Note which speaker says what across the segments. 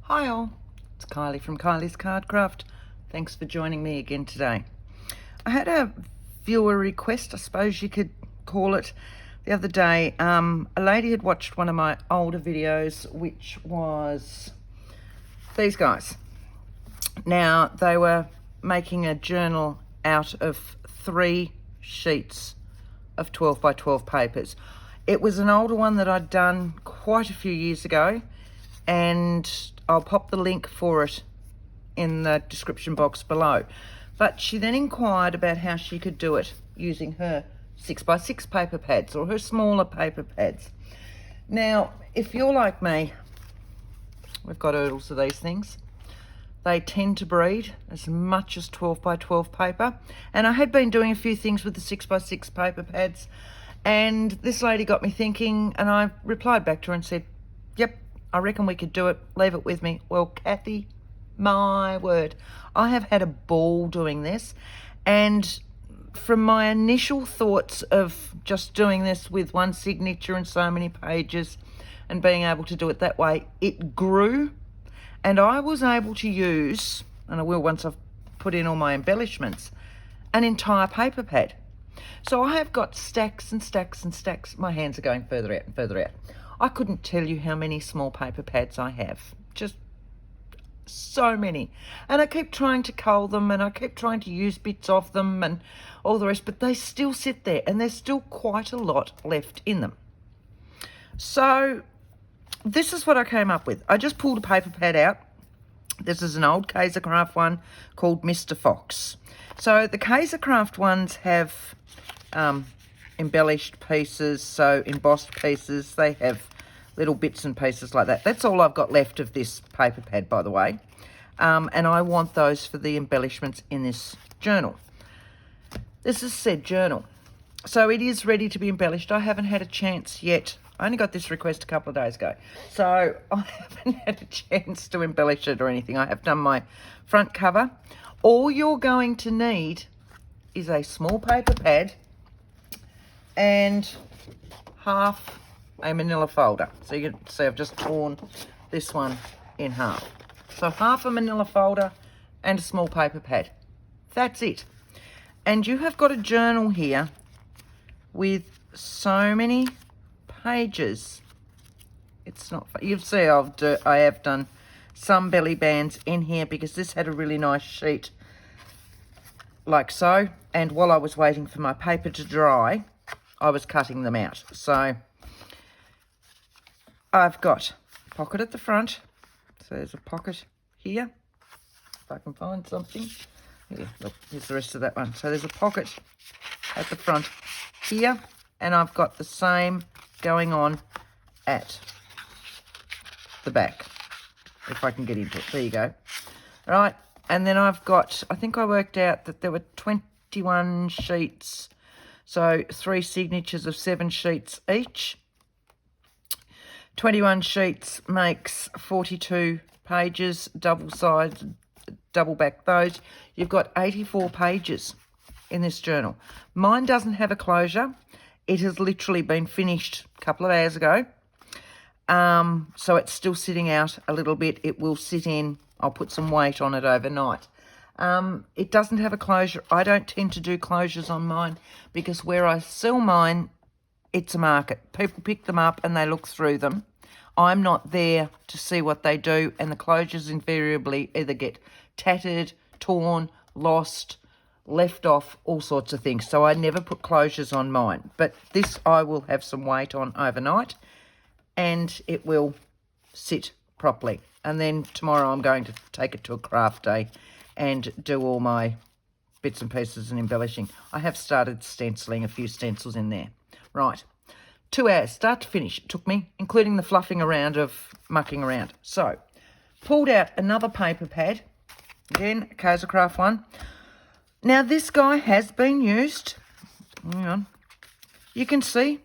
Speaker 1: Hi all, it's Kylie from Kylie's Cardcraft. Thanks for joining me again today. I had a viewer request, I suppose you could call it, the other day. A lady had watched one of my older videos, which was these guys. Now, they were making a journal out of 3 sheets of 12 by 12 papers. It was an older one that I'd done quite a few years ago, and I'll pop the link for it in the description box below. But she then inquired about how she could do it using her 6x6 paper pads or her smaller paper pads. Now, if you're like me, we've got oodles of these things. They tend to breed as much as 12 by 12 paper. And I had been doing a few things with the 6x6 paper pads, and this lady got me thinking, and I replied back to her and said, yep, I reckon we could do it. Leave it with me. Well, Kathy, my word, I have had a ball doing this. And from my initial thoughts of just doing this with one signature and so many pages and being able to do it that way, it grew. And I was able to use, and I will once I've put in all my embellishments, an entire paper pad. So I have got stacks and stacks and stacks. My hands are going further out and further out. I couldn't tell you how many small paper pads I have. Just so many. And I keep trying to cull them, and I keep trying to use bits of them and all the rest, but they still sit there, and there's still quite a lot left in them. So this is what I came up with. I just pulled a paper pad out. This is an old Kaisercraft one called Mr. Fox. So the Kaisercraft ones have embellished pieces, so embossed pieces. They have little bits and pieces like that. That's all I've got left of this paper pad, by the way. And I want those for the embellishments in this journal. This is said journal. So it is ready to be embellished. I haven't had a chance yet. I only got this request a couple of days ago, so I haven't had a chance to embellish it or anything. I have done my front cover. All you're going to need is a small paper pad and half a manila folder. So you can see I've just torn this one in half. So half a manila folder and a small paper pad. That's it. And you have got a journal here with so many pages. It's not, you'll see I have done some belly bands in here because this had a really nice sheet like so, and while I was waiting for my paper to dry, I was cutting them out. So I've got a pocket at the front, so there's a pocket here, if I can find something. Here, look, here's the rest of that one. So there's a pocket at the front here, and I've got the same going on at the back, if I can get into it. There you go. Right, and then I've got, I think I worked out that there were 21 sheets, so 3 signatures of 7 sheets each. 21 sheets makes 42 pages, double-sided, double back those. You've got 84 pages in this journal. Mine doesn't have a closure. It has literally been finished a couple of hours ago. So it's still sitting out a little bit. It will sit in. I'll put some weight on it overnight. It doesn't have a closure. I don't tend to do closures on mine because where I sell mine, it's a market. People pick them up and they look through them. I'm not there to see what they do, and the closures invariably either get tattered, torn, lost, left off, all sorts of things. So I never put closures on mine. But this I will have some weight on overnight, and it will sit properly. And then tomorrow I'm going to take it to a craft day and do all my bits and pieces and embellishing. I have started stenciling a few stencils in there. Right, 2 hours, start to finish, it took me, including the fluffing around of mucking around. So, pulled out another paper pad, again, a Kaisercraft one. Now, this guy has been used. Hang on. You can see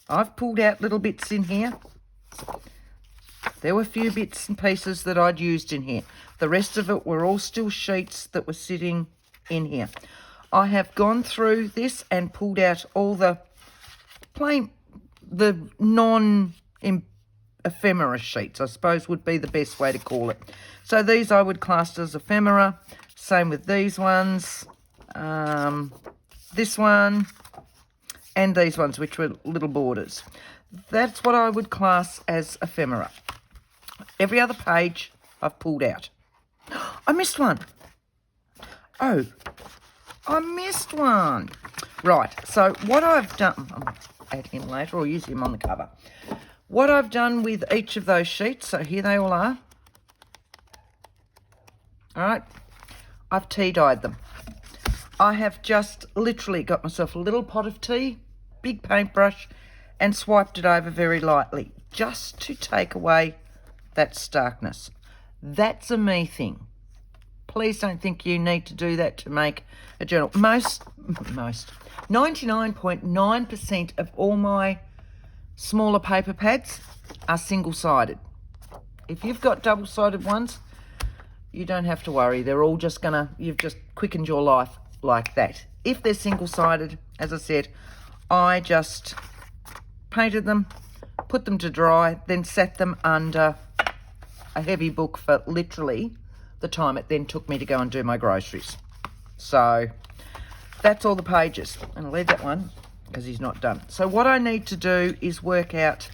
Speaker 1: I've pulled out little bits in here. There were a few bits and pieces that I'd used in here. The rest of it were all still sheets that were sitting in here. I have gone through this and pulled out all the plain, the non ephemera sheets, I suppose would be the best way to call it. So these I would class as ephemera. Same with these ones. This one and these ones, which were little borders. That's what I would class as ephemera. Every other page I've pulled out. I missed one. Oh, I missed one. Right, so what I've done, I'll add him later or use him on the cover. What I've done with each of those sheets, so here they all are. All right, I've tea dyed them. I have just literally got myself a little pot of tea, big paintbrush, and swiped it over very lightly, just to take away that starkness. That's a me thing. Please don't think you need to do that to make a journal. Most 99.9% of all my smaller paper pads are single-sided. If you've got double-sided ones, you don't have to worry. They're all just you've just quickened your life like that. If they're single-sided, as I said, I just painted them, put them to dry, then sat them under a heavy book for literally the time it then took me to go and do my groceries. So that's all the pages. And I'll leave that one because he's not done. So what I need to do is work out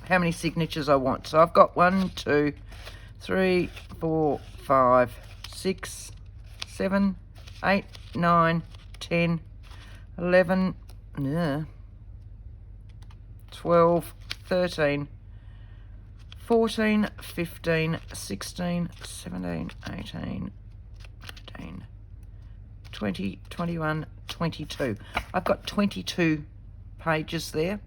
Speaker 1: how many signatures I want. So I've got 1, 2, 3, 4, 5, 6, 7, 8, 9, 10, 11, 12, 13, 14, 15, 16, 17, 18, 19, 20, 21, 22. I've got 22 pages there.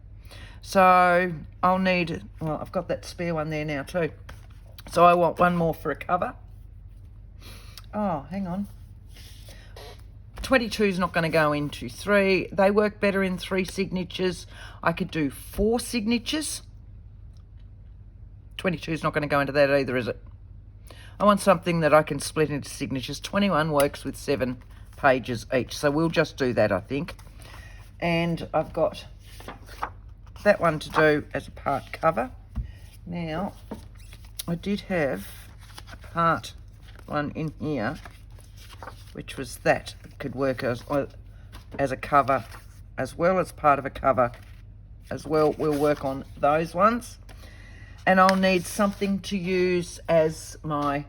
Speaker 1: So I'll need, well, I've got that spare one there now too. So I want one more for a cover. Oh, hang on. 22 is not going to go into 3. They work better in 3 signatures. I could do 4 signatures. 22 is not going to go into that either, is it? I want something that I can split into signatures. 21 works with 7 pages each. So we'll just do that, I think. And I've got that one to do as a part cover. Now, I did have a part one in here, which was that. It could work as a cover as well as part of a cover as well. We'll work on those ones. And I'll need something to use as my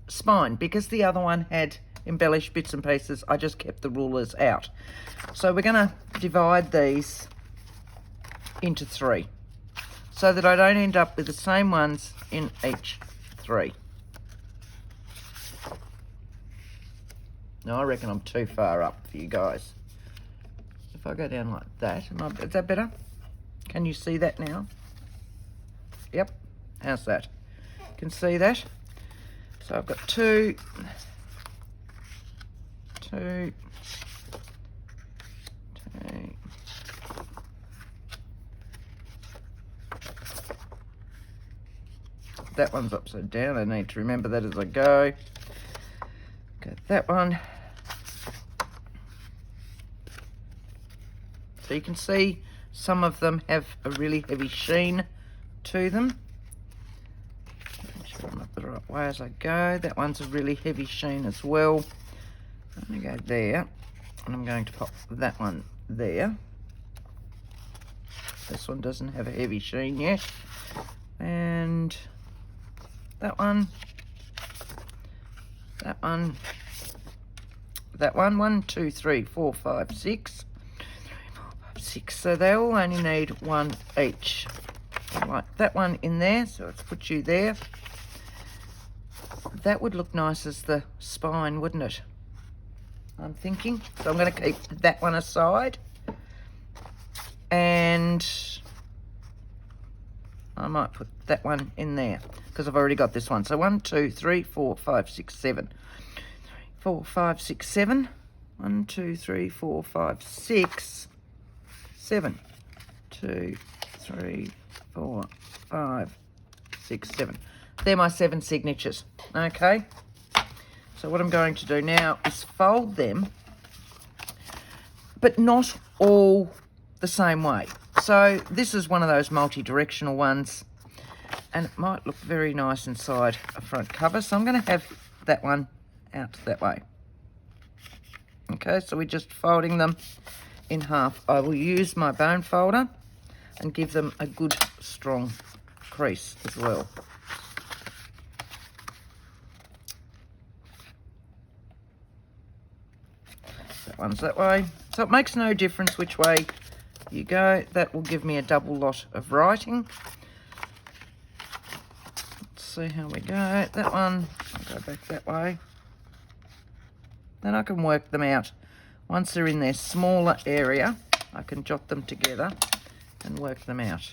Speaker 1: spine because the other one had embellished bits and pieces. I just kept the rulers out. So we're going to divide these into 3 so that I don't end up with the same ones in each 3. No, I reckon I'm too far up for you guys. If I go down like that, is that better? Can you see that now? Yep. How's that? You can see that? So I've got 2, 2, 2. That one's upside down. I need to remember that as I go. Got that one. So you can see some of them have a really heavy sheen to them. Make sure I'm up the right way as I go. That one's a really heavy sheen as well. I'm going to go there, and I'm going to pop that one there. This one doesn't have a heavy sheen yet. And that one, that one, that one. 1, 2, 3, 4, 5, 6. 6. So they all only need 1 each. Like that one in there, so let's put you there. That would look nice as the spine, wouldn't it? I'm thinking. So I'm going to keep that one aside. And I might put that one in there because I've already got this one. So 1, 2, 3, 4, 5, 6, 7. 4, 5, 6, 7. 1, 2, 3, 4, 5, 6. 7. 2, 3, 4, 5, 6, 7. They're my 7 signatures. Okay. So what I'm going to do now is fold them, but not all the same way. So this is one of those multi-directional ones. and it might look very nice inside a front cover. So I'm going to have that one out that way. Okay, so we're just folding them in half. I will use my bone folder and give them a good strong crease as well. That one's that way. So it makes no difference which way you go. That will give me a double lot of writing. Let's see how we go. That one, I'll go back that way. Then I can work them out. Once they're in their smaller area, I can jot them together and work them out.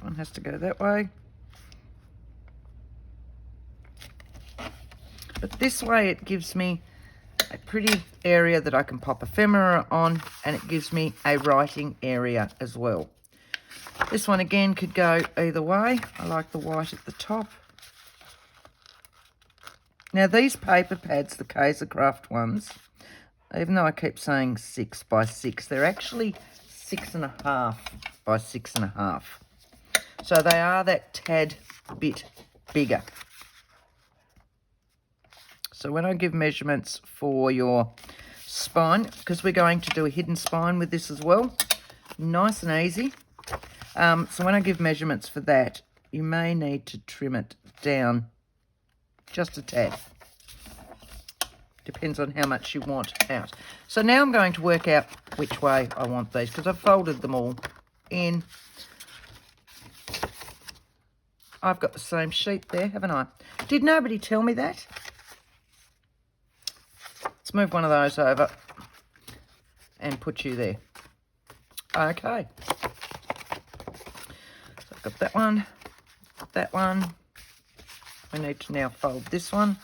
Speaker 1: One has to go that way. But this way it gives me a pretty area that I can pop ephemera on, and it gives me a writing area as well. This one again could go either way. I like the white at the top. Now these paper pads, the Kaisercraft ones, even though I keep saying 6 by 6, they're actually 6.5 by 6.5. So they are that tad bit bigger. So when I give measurements for your spine, because we're going to do a hidden spine with this as well, nice and easy. So when I give measurements for that, you may need to trim it down just a tad. Depends on how much you want out. So now I'm going to work out which way I want these, because I've folded them all in. I've got the same sheet there, haven't I? Did nobody tell me that? Let's move one of those over and put you there. Okay. So I've got that one, that one. We need to now fold this one.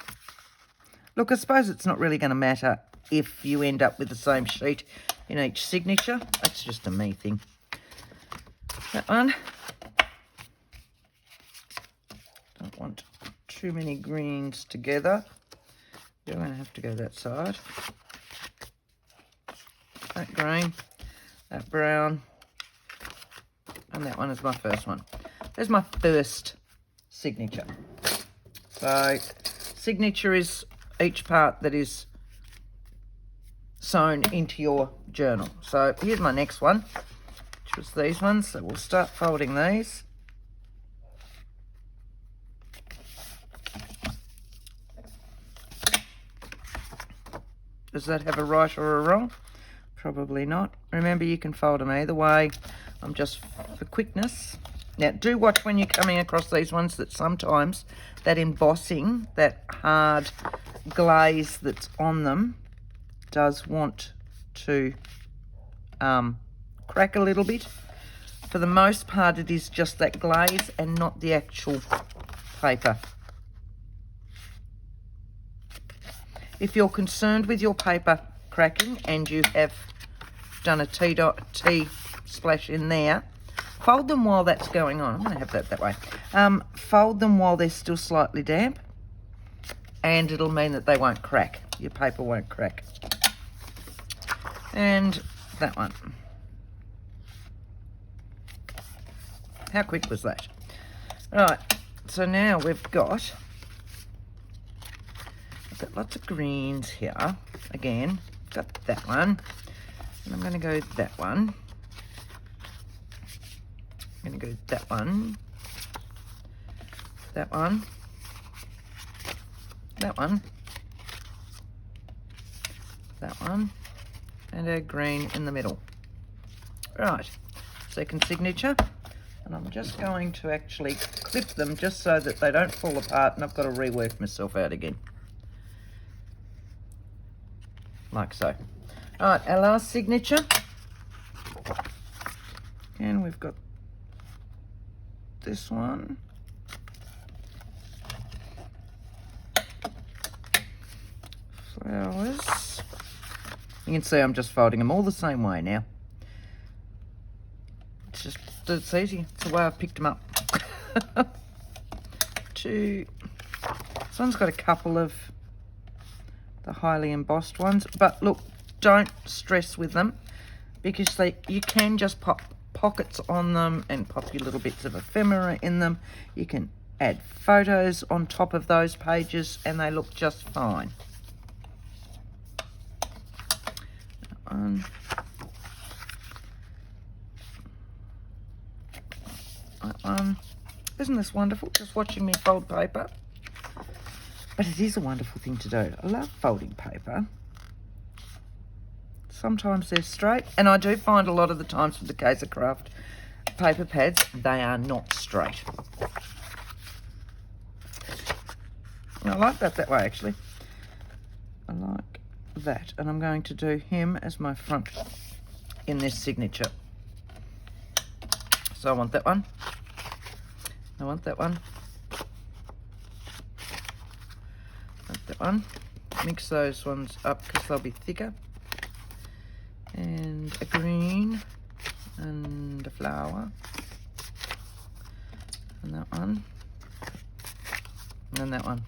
Speaker 1: Look, I suppose it's not really going to matter if you end up with the same sheet in each signature. That's just a me thing. That one. Don't want too many greens together. You're going to have to go that side. That green, that brown, and that one is my first one. There's my first signature. So signature is each part that is sewn into your journal. So here's my next one, which was these ones. So we'll start folding these. Does that have a right or a wrong? Probably not. Remember, you can fold them either way. I'm just for quickness. Now, do watch when you're coming across these ones that sometimes that embossing, that hard glaze that's on them, does want to crack a little bit. For the most part, it is just that glaze and not the actual paper. If you're concerned with your paper cracking and you have done a tea splash in there, fold them while that's going on. I'm going to have that way. Fold them while they're still slightly damp, and it'll mean that they won't crack. Your paper won't crack. And that one. How quick was that? Right, so now we've got lots of greens here. Again, got that one. And I'm going to go that one. I'm going to go that one. That one. That one. That one. And a green in the middle. Right, second signature. And I'm just going to actually clip them just so that they don't fall apart and I've got to rework myself out again. Like so. All right, our last signature. And we've got this one. Flowers. You can see I'm just folding them all the same way now. It's easy. It's the way I've picked them up. This one's got a couple of the highly embossed ones, but look, don't stress with them because you can just pop pockets on them and pop your little bits of ephemera in them. You can add photos on top of those pages and they look just fine. That one. That one. Isn't this wonderful, just watching me fold paper? But it is a wonderful thing to do. I love folding paper. Sometimes they're straight, and I do find a lot of the times with the Kylie Craft paper pads, they are not straight. I like that way, actually. I like that, and I'm going to do him as my front in this signature. So I want that one. I want that one. That one. Mix those ones up because they'll be thicker. And a green and a flower. And that one. And that one.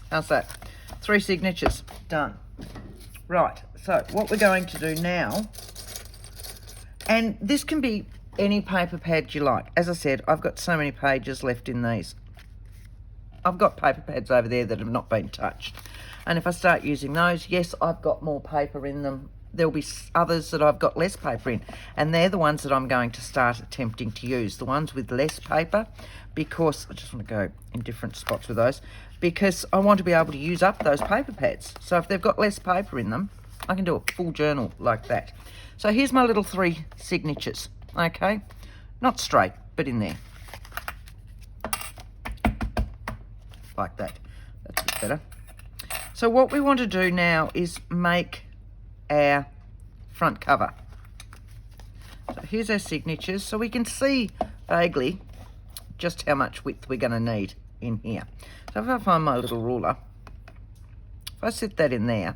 Speaker 1: How's that? 3 signatures. Done. Right. So what we're going to do now, and this can be any paper pad you like. As I said, I've got so many pages left in these. I've got paper pads over there that have not been touched. And if I start using those, yes, I've got more paper in them. There'll be others that I've got less paper in. And they're the ones that I'm going to start attempting to use. The ones with less paper, because I just want to go in different spots with those, because I want to be able to use up those paper pads. So if they've got less paper in them, I can do a full journal like that. So here's my little 3 signatures, okay? Not straight, but in there. Like that. That's a bit better. So what we want to do now is make our front cover. So here's our signatures, so we can see vaguely just how much width we're going to need in here. So if I find my little ruler, if I set that in there,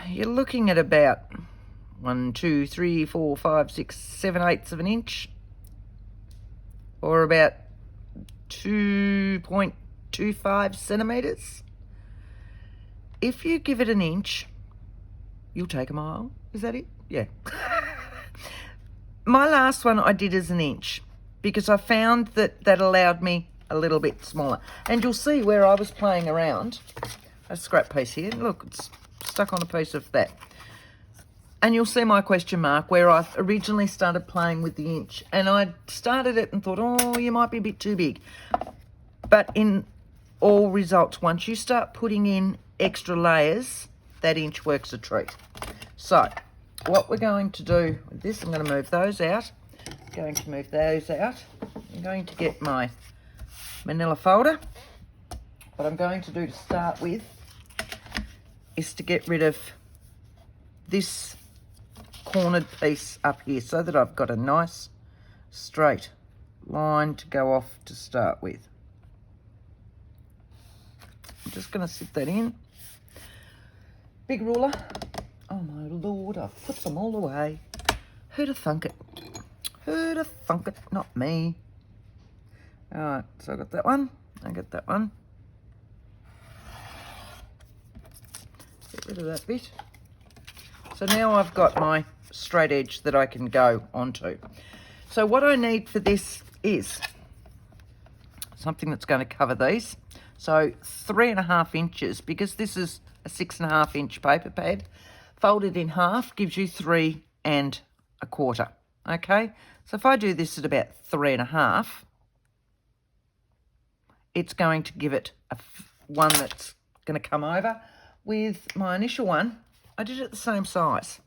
Speaker 1: you're looking at about 1, 2, 3, 4, 5, 6, 7/8 of an inch, or about 2.25 centimetres. If you give it an inch, you'll take a mile. Is that it? Yeah. My last one I did as an inch because I found that that allowed me a little bit smaller. And you'll see where I was playing around. A scrap piece here. Look, it's stuck on a piece of that. And you'll see my question mark where I originally started playing with the inch. And I started it and thought, oh, you might be a bit too big. But in all results, once you start putting in extra layers, that inch works a treat. So what we're going to do with this, I'm going to move those out. I'm going to move those out. I'm going to get my manila folder. What I'm going to do to start with is to get rid of this cornered piece up here so that I've got a nice straight line to go off to start with. I'm just going to sit that in. Big ruler. Oh my Lord, I've put them all away. Who'd have thunk it? Who'd have thunk it? Not me. Alright, so I got that one. I got that one. Get rid of that bit. So now I've got my straight edge that I can go onto. So what I need for this is something that's going to cover these. So 3.5 inches, because this is a 6.5 inch paper pad. Folded in half gives you 3 1/4. Okay, so if I do this at about 3.5, it's going to give it one that's going to come over. With my initial one, I did it the same size.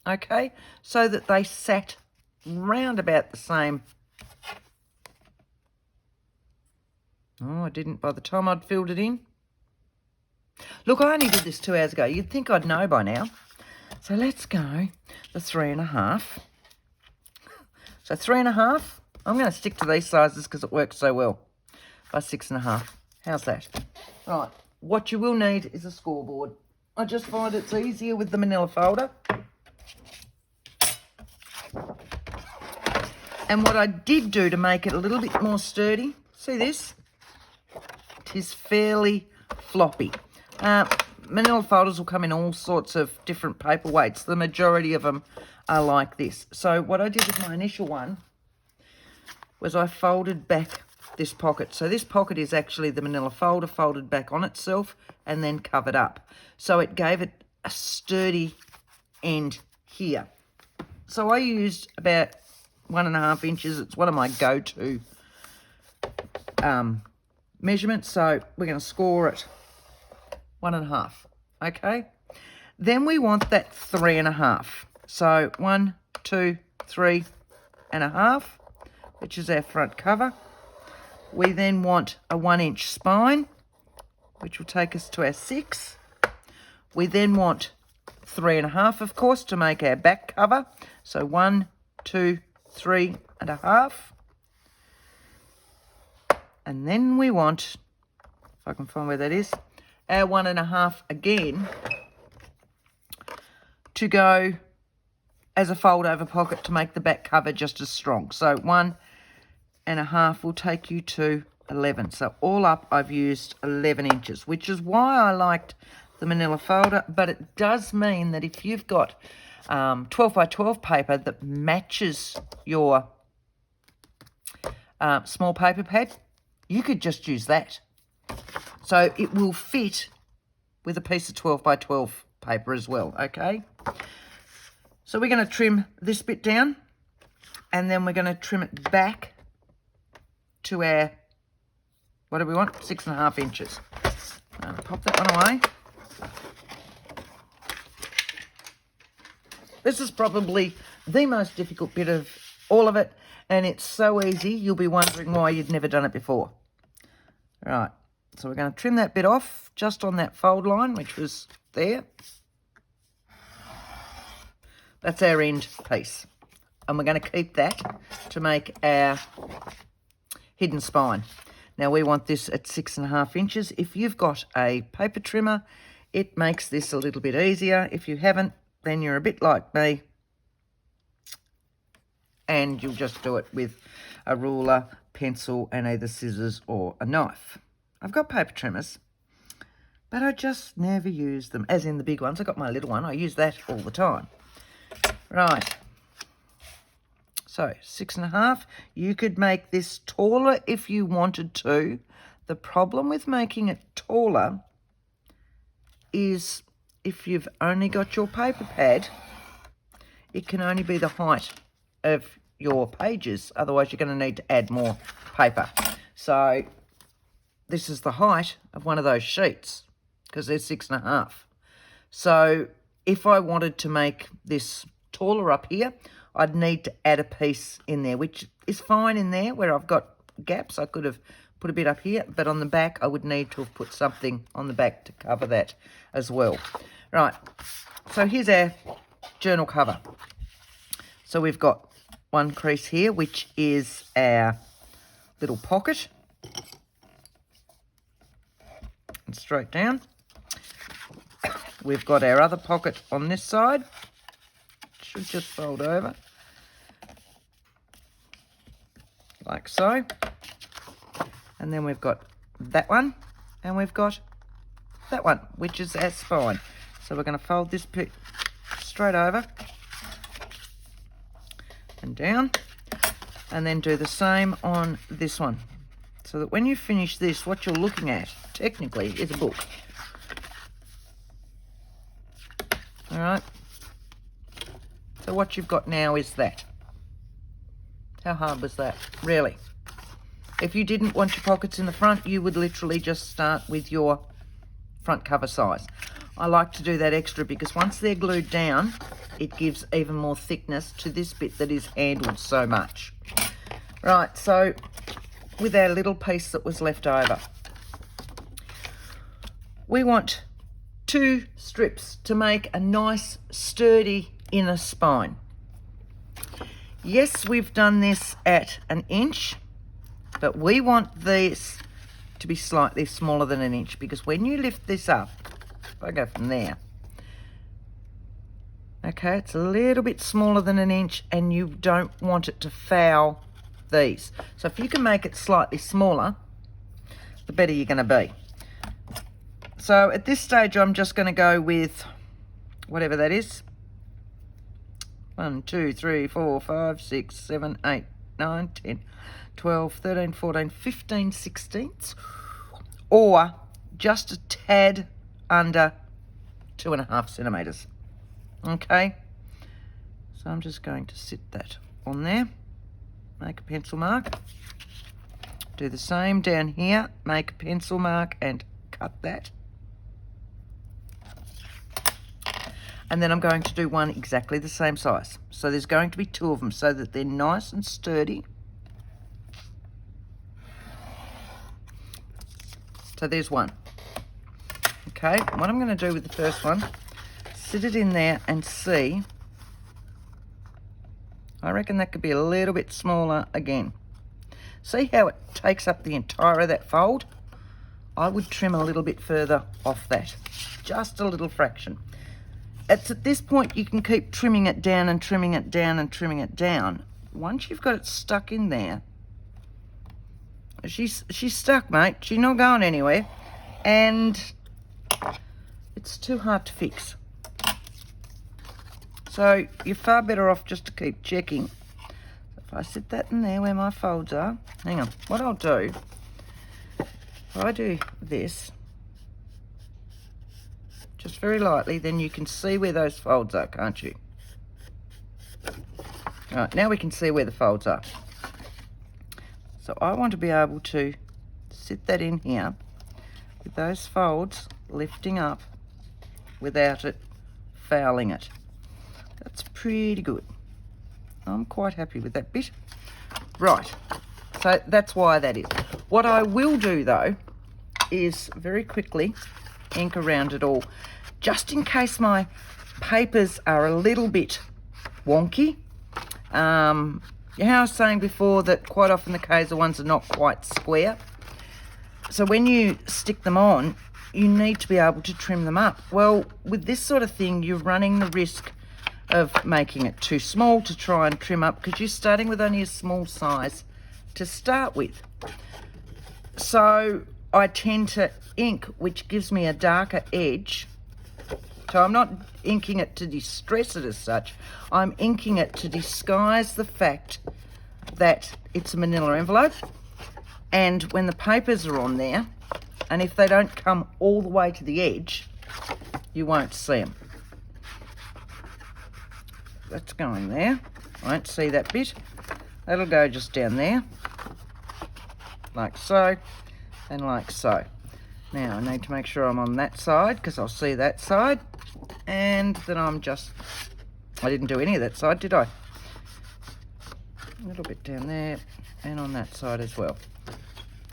Speaker 1: Okay, so that they sat round about the same. Oh, I didn't by the time I'd filled it in. Look, I only did this 2 hours ago. You'd think I'd know by now. So let's go the 3.5. So 3.5. I'm going to stick to these sizes because it works so well. By 6.5. How's that? Right. What you will need is a scoreboard. I just find it's easier with the manila folder. And what I did do to make it a little bit more sturdy, see this? It is fairly floppy. manila folders will come in all sorts of different paper weights. The majority of them are like this. So what I did with my initial one was I folded back this pocket. So this pocket is actually the manila folder folded back on itself and then covered up. So it gave it a sturdy end here. So I used about 1.5 inches. It's one of my go-to measurements. So we're going to score it 1.5. Okay. Then we want that 3.5. So 1, 2, 3.5, which is our front cover. We then want a 1-inch spine, which will take us to our 6. We then want 3.5, of course, to make our back cover. So 1, 2, 3.5. And then we want, if I can find where that is, our 1.5 again to go as a fold over pocket to make the back cover just as strong. So 1.5 will take you to 11. So all up I've used 11 inches, which is why I liked the manila folder. But it does mean that if you've got 12 by 12 paper that matches your small paper pad, you could just use that. So it will fit with a piece of 12 by 12 paper as well, okay? So we're going to trim this bit down, and then we're going to trim it back to our, what do we want? 6.5 inches. Pop that one away. This is probably the most difficult bit of all of it, and it's so easy, you'll be wondering why you'd never done it before. All right, so we're going to trim that bit off just on that fold line, which was there. That's our end piece. And we're going to keep that to make our hidden spine. Now we want this at 6.5 inches. If you've got a paper trimmer, it makes this a little bit easier. If you haven't, then you're a bit like me, and you'll just do it with a ruler, pencil, and either scissors or a knife. I've got paper trimmers, but I just never use them, as in the big ones. I've got my little one. I use that all the time. Right. So 6.5. You could make this taller if you wanted to. The problem with making it taller is if you've only got your paper pad, it can only be the height of your pages. Otherwise, you're going to need to add more paper. So this is the height of one of those sheets because they're 6.5. So if I wanted to make this taller up here, I'd need to add a piece in there, which is fine in there where I've got gaps. I could have put a bit up here, but on the back I would need to have put something on the back to cover that as well. Right, so here's our journal cover. So we've got one crease here, which is our little pocket, and straight down. We've got our other pocket on this side. Should just fold over like so. And then we've got that one, and we've got that one, which is our spine. So we're going to fold this bit straight over and down, and then do the same on this one. So that when you finish this, what you're looking at, technically, is a book. All right. So what you've got now is that. How hard was that? Really? If you didn't want your pockets in the front, you would literally just start with your front cover size. I like to do that extra because once they're glued down, it gives even more thickness to this bit that is handled so much. Right, so with our little piece that was left over, we want 2 strips to make a nice sturdy inner spine. Yes, we've done this at 1 inch, but we want this to be slightly smaller than 1 inch, because when you lift this up, if I go from there, okay, it's a little bit smaller than 1 inch, and you don't want it to foul these. So if you can make it slightly smaller, the better you're going to be. So at this stage, I'm just going to go with whatever that is. 1, 2, 3, 4, 5, 6, 7, 8, 9, 10, 12, 13, 14, 15 sixteenths, or just a tad under 2.5 centimetres. Okay, so I'm just going to sit that on there, make a pencil mark, do the same down here, make a pencil mark and cut that. And then I'm going to do one exactly the same size. So there's going to be 2 of them so that they're nice and sturdy. So there's one. Okay, what I'm going to do with the first one, sit it in there and see. I reckon that could be a little bit smaller again. See how it takes up the entire of that fold? I would trim a little bit further off that, just a little fraction. It's at this point you can keep trimming it down and trimming it down and trimming it down. Once you've got it stuck in there, she's stuck, mate. She's not going anywhere, and it's too hard to fix. So you're far better off just to keep checking. If I sit that in there where my folds are, hang on. What I'll do, if I do this, just very lightly, then you can see where those folds are, can't you? All right, now we can see where the folds are. So I want to be able to sit that in here with those folds lifting up without it fouling it. That's pretty good. I'm quite happy with that bit. Right, so that's why that is. What I will do though is very quickly ink around it all, just in case my papers are a little bit wonky. How I was saying before that quite often the Kaiser ones are not quite square. So when you stick them on, you need to be able to trim them up. Well, with this sort of thing, you're running the risk of making it too small to try and trim up because you're starting with only a small size to start with. So I tend to ink, which gives me a darker edge. So I'm not inking it to distress it as such. I'm inking it to disguise the fact that it's a manila envelope. And when the papers are on there, and if they don't come all the way to the edge, you won't see them. That's going there. I won't see that bit. That'll go just down there, like so, and like so. Now I need to make sure I'm on that side because I'll see that side, and then I didn't do any of that side, did I? A little bit down there and on that side as well.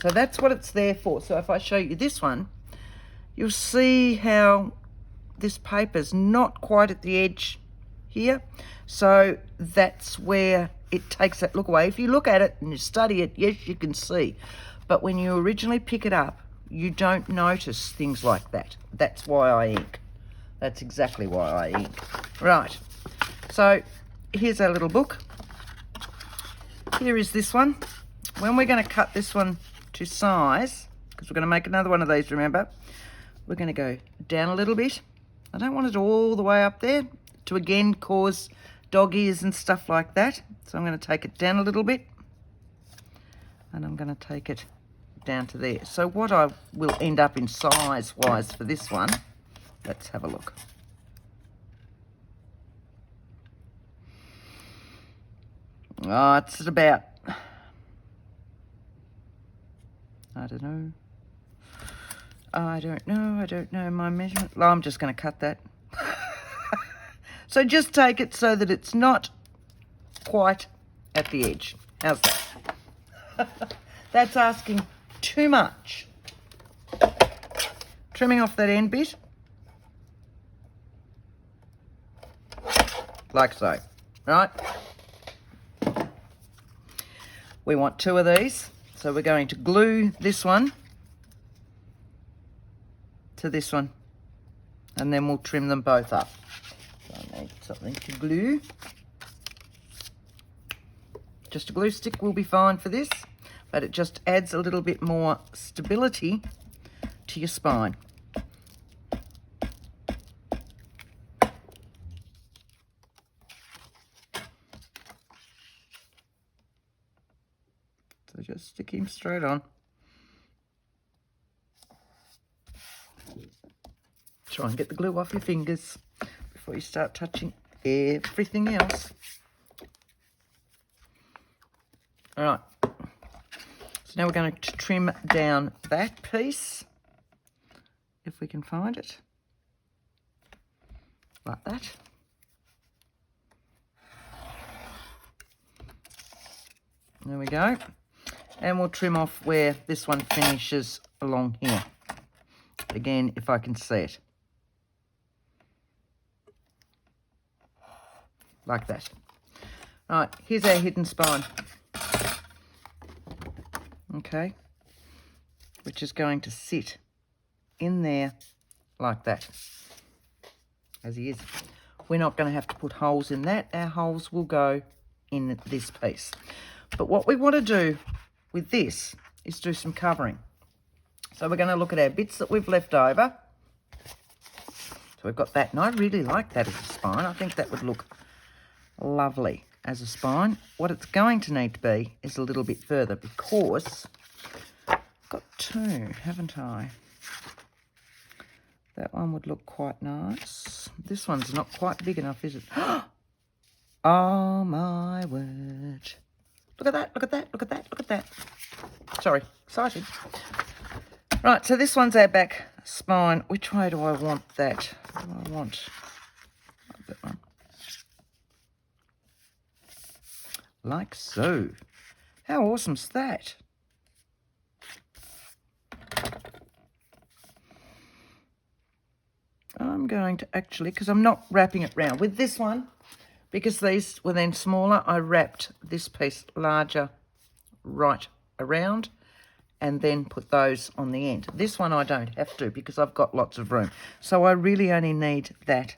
Speaker 1: So that's what it's there for. So if I show you this one, you'll see how this paper's not quite at the edge here. So that's where it takes that look away. If you look at it and you study it, yes, you can see. But when you originally pick it up, you don't notice things like that. That's why I ink. That's exactly why I ink. Right, so here's our little book. Here is this one. When we're going to cut this one to size, because we're going to make another one of these, remember, we're going to go down a little bit. I don't want it all the way up there to again cause dog ears and stuff like that. So I'm going to take it down a little bit, and I'm going to take it down to there. So what I will end up in size-wise for this one, let's have a look. Oh, it's at about, I don't know my measurement. Oh, I'm just going to cut that. So just take it so that it's not quite at the edge. How's that? That's asking too much. Trimming off that end bit. Like so, right? We want 2 of these. So we're going to glue this one to this one, and then we'll trim them both up. So I need something to glue. Just a glue stick will be fine for this, but it just adds a little bit more stability to your spine. So just stick him straight on. Try and get the glue off your fingers before you start touching everything else. All right, so now we're going to trim down that piece, if we can find it, like that. There we go. And we'll trim off where this one finishes along here. Again, if I can see it. Like that. All right, here's our hidden spine. Okay, which is going to sit in there like that, as he is. We're not going to have to put holes in that. Our holes will go in this piece. But what we want to do with this is do some covering. So we're going to look at our bits that we've left over. So we've got that, and I really like that as a spine. I think that would look lovely as a spine. What it's going to need to be is a little bit further, because I've got two, haven't I? That one would look quite nice. This one's not quite big enough, is it? Oh my word. Look at that, look at that, look at that, look at that. Sorry, excited. Right, so this one's our back spine. Which way do I want that? What do I want? Like that one. Like so. How awesome's that? I'm going to actually, because I'm not wrapping it round. With this one, because these were then smaller, I wrapped this piece larger right around and then put those on the end. This one I don't have to because I've got lots of room. So I really only need that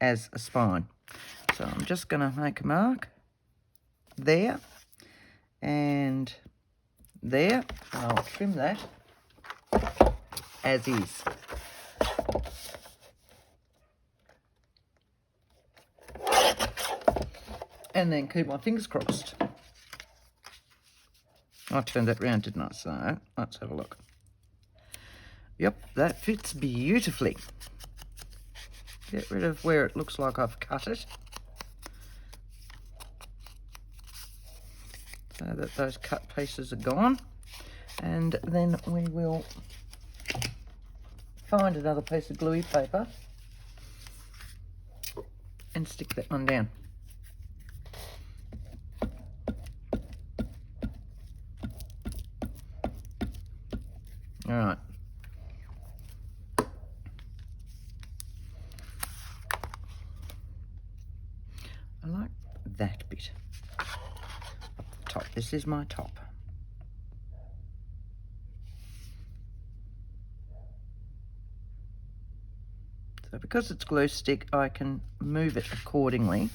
Speaker 1: as a spine. So I'm just going to make a mark there and there. I'll trim that as is. And then keep my fingers crossed. I turned that round, didn't I? So let's have a look. Yep, that fits beautifully. Get rid of where it looks like I've cut it, so that those cut pieces are gone. And then we will find another piece of gluey paper and stick that one down. All right. I like that bit up the top. This is my top. So because it's glue stick, I can move it accordingly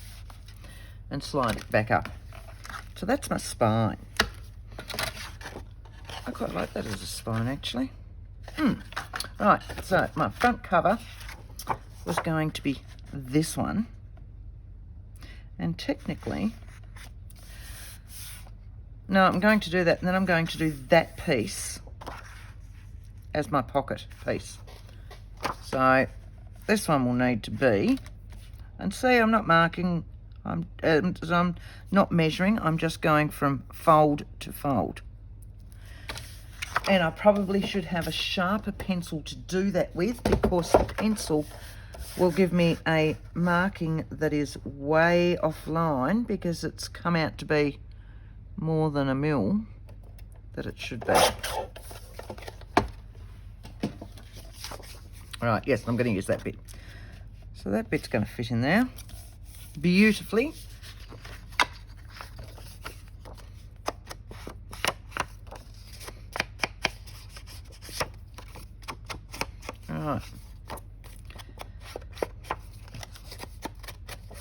Speaker 1: and slide it back up. So that's my spine. I quite like that as a spine, actually. Right, so my front cover was going to be this one. And technically, no, I'm going to do that, and then I'm going to do that piece as my pocket piece. So this one will need to be, and see, I'm not marking, I'm not measuring, I'm just going from fold to fold. And I probably should have a sharper pencil to do that with, because the pencil will give me a marking that is way offline, because it's come out to be more than a mil that it should be. All right, yes, I'm going to use that bit. So that bit's going to fit in there beautifully. Right.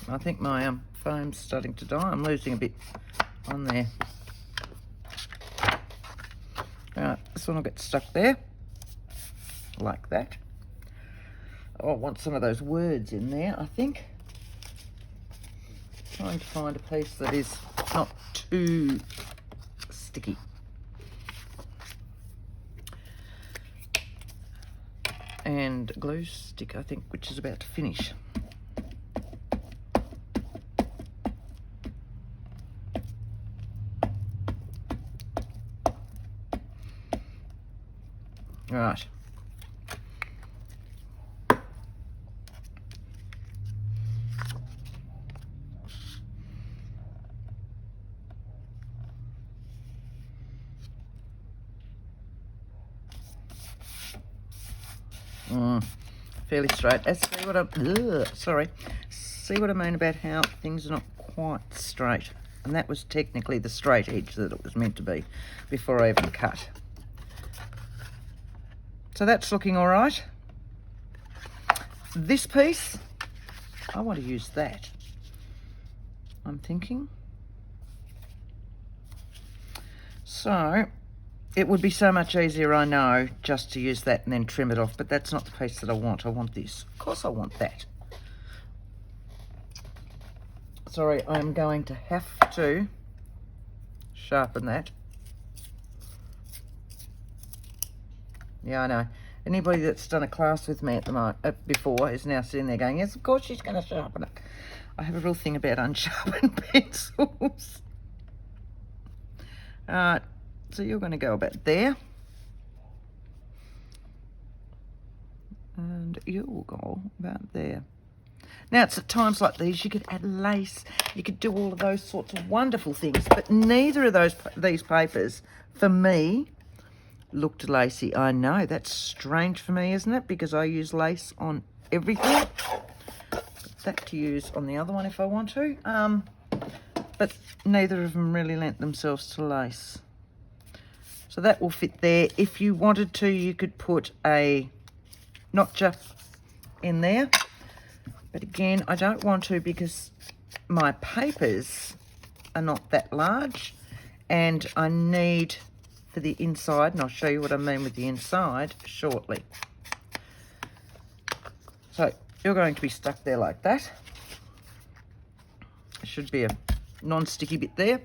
Speaker 1: I think my foam's starting to die. I'm losing a bit on there. Alright, this one will get stuck there, like that. Oh, I want some of those words in there, I think. Trying to find a piece that is not too sticky. and glue stick, I think, which is about to finish. Right. Fairly straight. See what See what I mean about how things are not quite straight. And that was technically the straight edge that it was meant to be before I even cut. So that's looking all right. This piece, I want to use that. I'm thinking. So it would be so much easier, I know, just to use that and then trim it off, but that's not the piece that I want. I want this. Of course I want that. Sorry, I'm going to have to sharpen that. Yeah, I know. Anybody that's done a class with me at the moment, before is now sitting there going, yes, of course she's going to sharpen it. I have a real thing about unsharpened pencils. Alright, so you're going to go about there. And you will go about there. Now, it's at times like these you could add lace, you could do all of those sorts of wonderful things, but neither of these papers, for me, looked lacy. I know, that's strange for me, isn't it? Because I use lace on everything. Got that to use on the other one if I want to. But neither of them really lent themselves to lace. So that will fit there. If you wanted to, you could put a notcher in there. But again, I don't want to because my papers are not that large. And I need for the inside, and I'll show you what I mean with the inside shortly. So you're going to be stuck there like that. There should be a non-sticky bit there.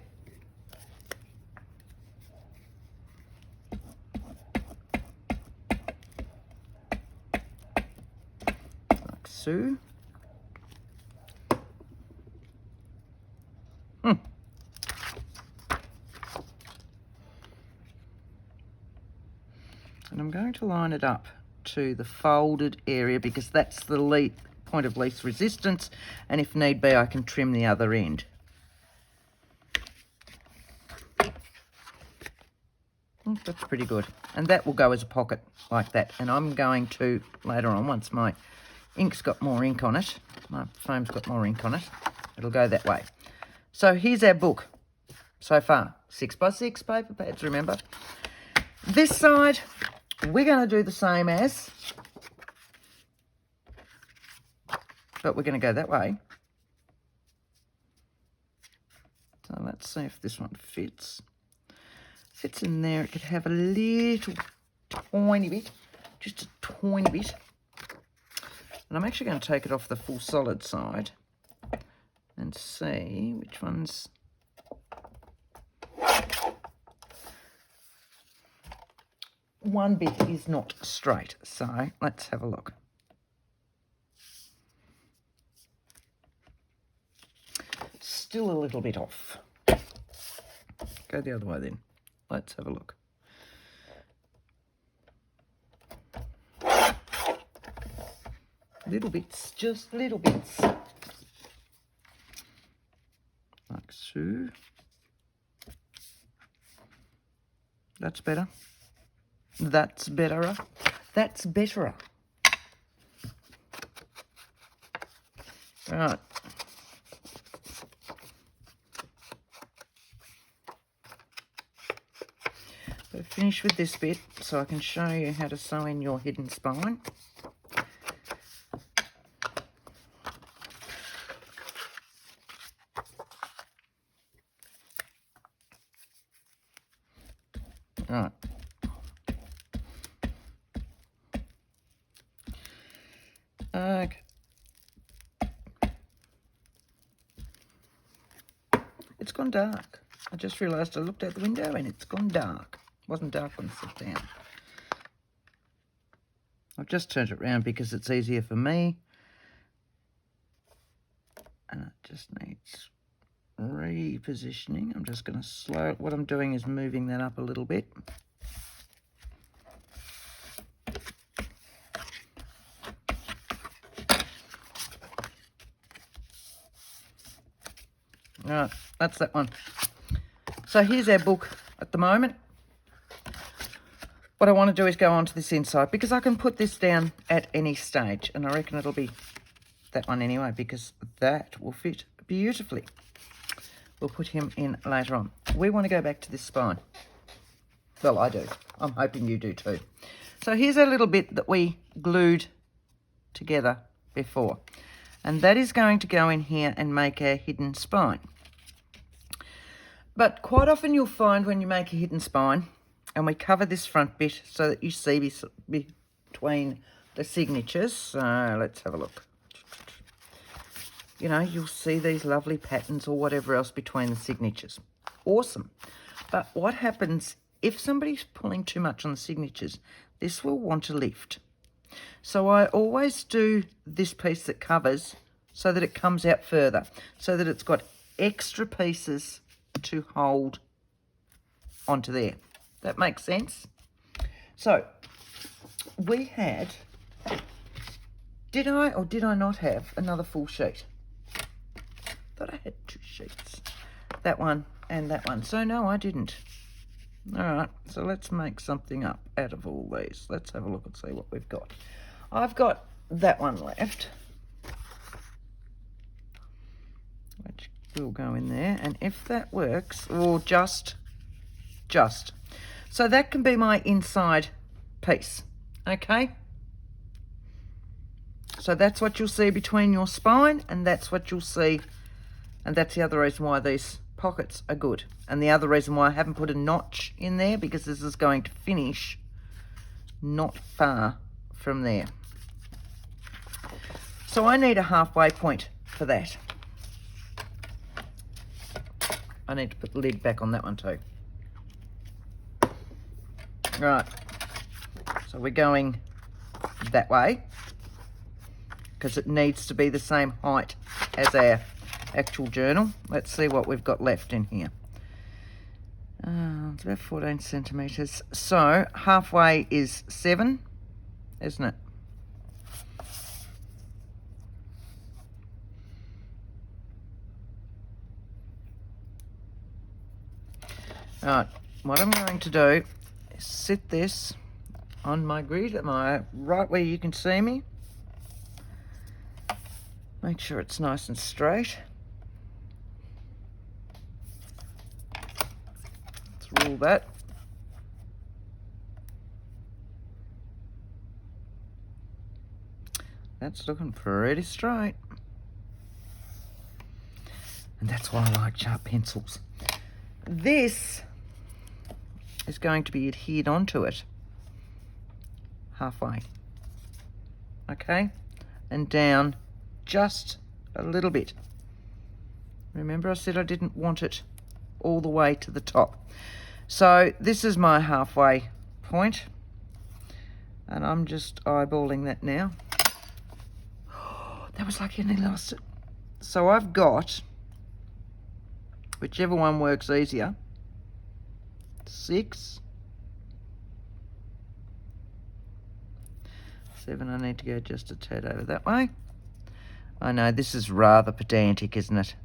Speaker 1: Like so. And I'm going to line it up to the folded area because that's the point of least resistance, and if need be I can trim the other end. That's pretty good, and that will go as a pocket like that. And I'm going to later on, once my ink's got more ink on it, my foam's got more ink on it, it'll go that way. So here's our book so far. 6x6 paper pads, remember. This side we're going to do the same as, but we're going to go that way. So let's see if this one fits. Fits in there. It could have a little tiny bit, just a tiny bit. And I'm actually going to take it off the full solid side and see which one's... One bit is not straight, so let's have a look. Still a little bit off. Go the other way then. Let's have a look. Little bits, just little bits. Like so. That's better. That's betterer. That's betterer. Right. So finish with this bit so I can show you how to sew in your hidden spine. Right. Okay. It's gone dark. I just realised I looked out the window and it's gone dark. It wasn't dark when I sat down. I've just turned it around because it's easier for me. And it just needs repositioning. I'm just going to slow it. What I'm doing is moving that up a little bit. Right, that's that one. So here's our book at the moment. What I want to do is go on to this inside because I can put this down at any stage, and I reckon it'll be that one anyway because that will fit beautifully. We'll put him in later on. We want to go back to this spine. Well, I do. I'm hoping you do too. So here's a little bit that we glued together before, and that is going to go in here and make our hidden spine. But quite often you'll find when you make a hidden spine, and we cover this front bit so that you see between the signatures. So let's have a look. You know, you'll see these lovely patterns or whatever else between the signatures. Awesome. But what happens if somebody's pulling too much on the signatures? This will want to lift. So I always do this piece that covers so that it comes out further, so that it's got extra pieces to hold onto there. That makes sense? So we had, did I or did I not have another full sheet? Thought I had 2 sheets, that one and that one. So no, I didn't. All right, so let's make something up out of all these. Let's have a look and see what we've got. I've got that one left, which will go in there, and if that works, or just. So that can be my inside piece, okay? So that's what you'll see between your spine, and that's what you'll see, and that's the other reason why these pockets are good. And the other reason why I haven't put a notch in there, because this is going to finish not far from there. So I need a halfway point for that. I need to put the lid back on that one too. Right, so we're going that way because it needs to be the same height as our actual journal. Let's see what we've got left in here. It's about 14 centimetres. So halfway is 7, isn't it? Right, what I'm going to do is sit this on my grid, right where you can see me. Make sure it's nice and straight. Let's rule that. That's looking pretty straight. And that's why I like sharp pencils. This is going to be adhered onto it halfway, okay, and down just a little bit. Remember I said I didn't want it all the way to the top. So this is my halfway point, and I'm just eyeballing that now. That was lucky I nearly lost it. So I've got, whichever one works easier, 6, 7. I need to go just a tad over that way. I know this is rather pedantic, isn't it?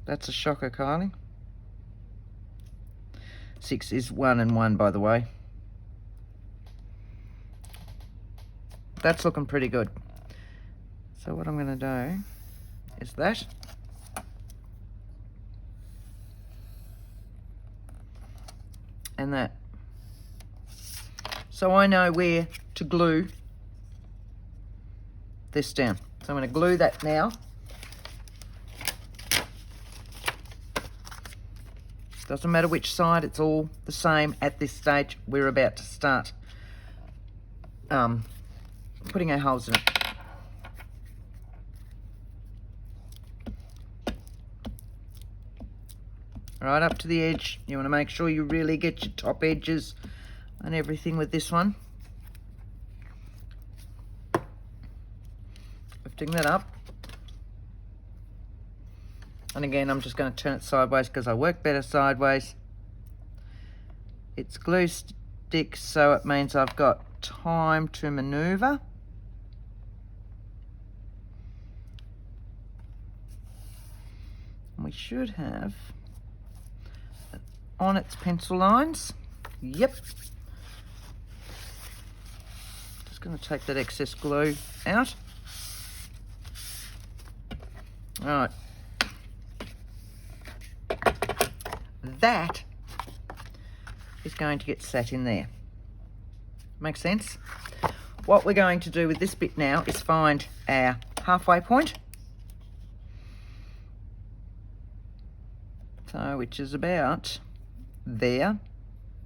Speaker 1: That's a shocker, Kylie. 6 is 1 and 1, by the way. That's looking pretty good. So what I'm going to do is that. And that. So I know where to glue this down. So I'm going to glue that now. Doesn't matter which side, it's all the same at this stage. We're about to start putting our holes in it. right up to the edge. You want to make sure you really get your top edges and everything with this one. Lifting that up. And again, I'm just going to turn it sideways because I work better sideways. It's glue stick, so it means I've got time to maneuver. And we should have it on its pencil lines. Yep. Just going to take that excess glue out. All right. That is going to get sat in there. Makes sense? What we're going to do with this bit now is find our halfway point. So, which is about there.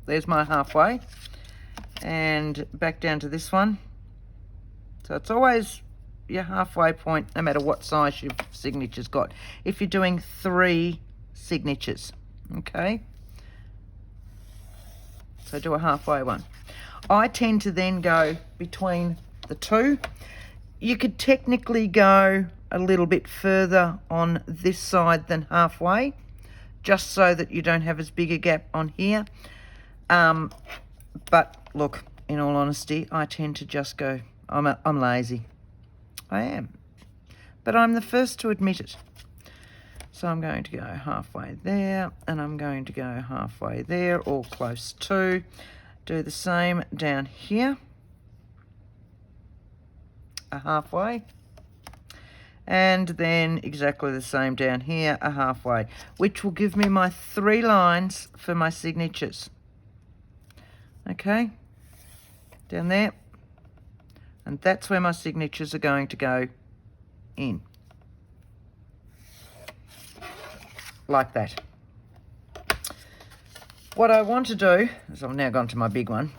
Speaker 1: There's my halfway. And back down to this one. So it's always your halfway point, no matter what size your signature's got. If you're doing 3 signatures, okay? So do a halfway one. I tend to then go between the 2. You could technically go a little bit further on this side than halfway, just so that you don't have as big a gap on here. But look, in all honesty, I tend to just go, I'm lazy. I am. But I'm the first to admit it. So I'm going to go halfway there, and I'm going to go halfway there, or close to. Do the same down here. A halfway. And then exactly the same down here, a halfway, which will give me my 3 lines for my signatures. Okay, down there. And that's where my signatures are going to go in. Like that. What I want to do, as I've now gone to my big one,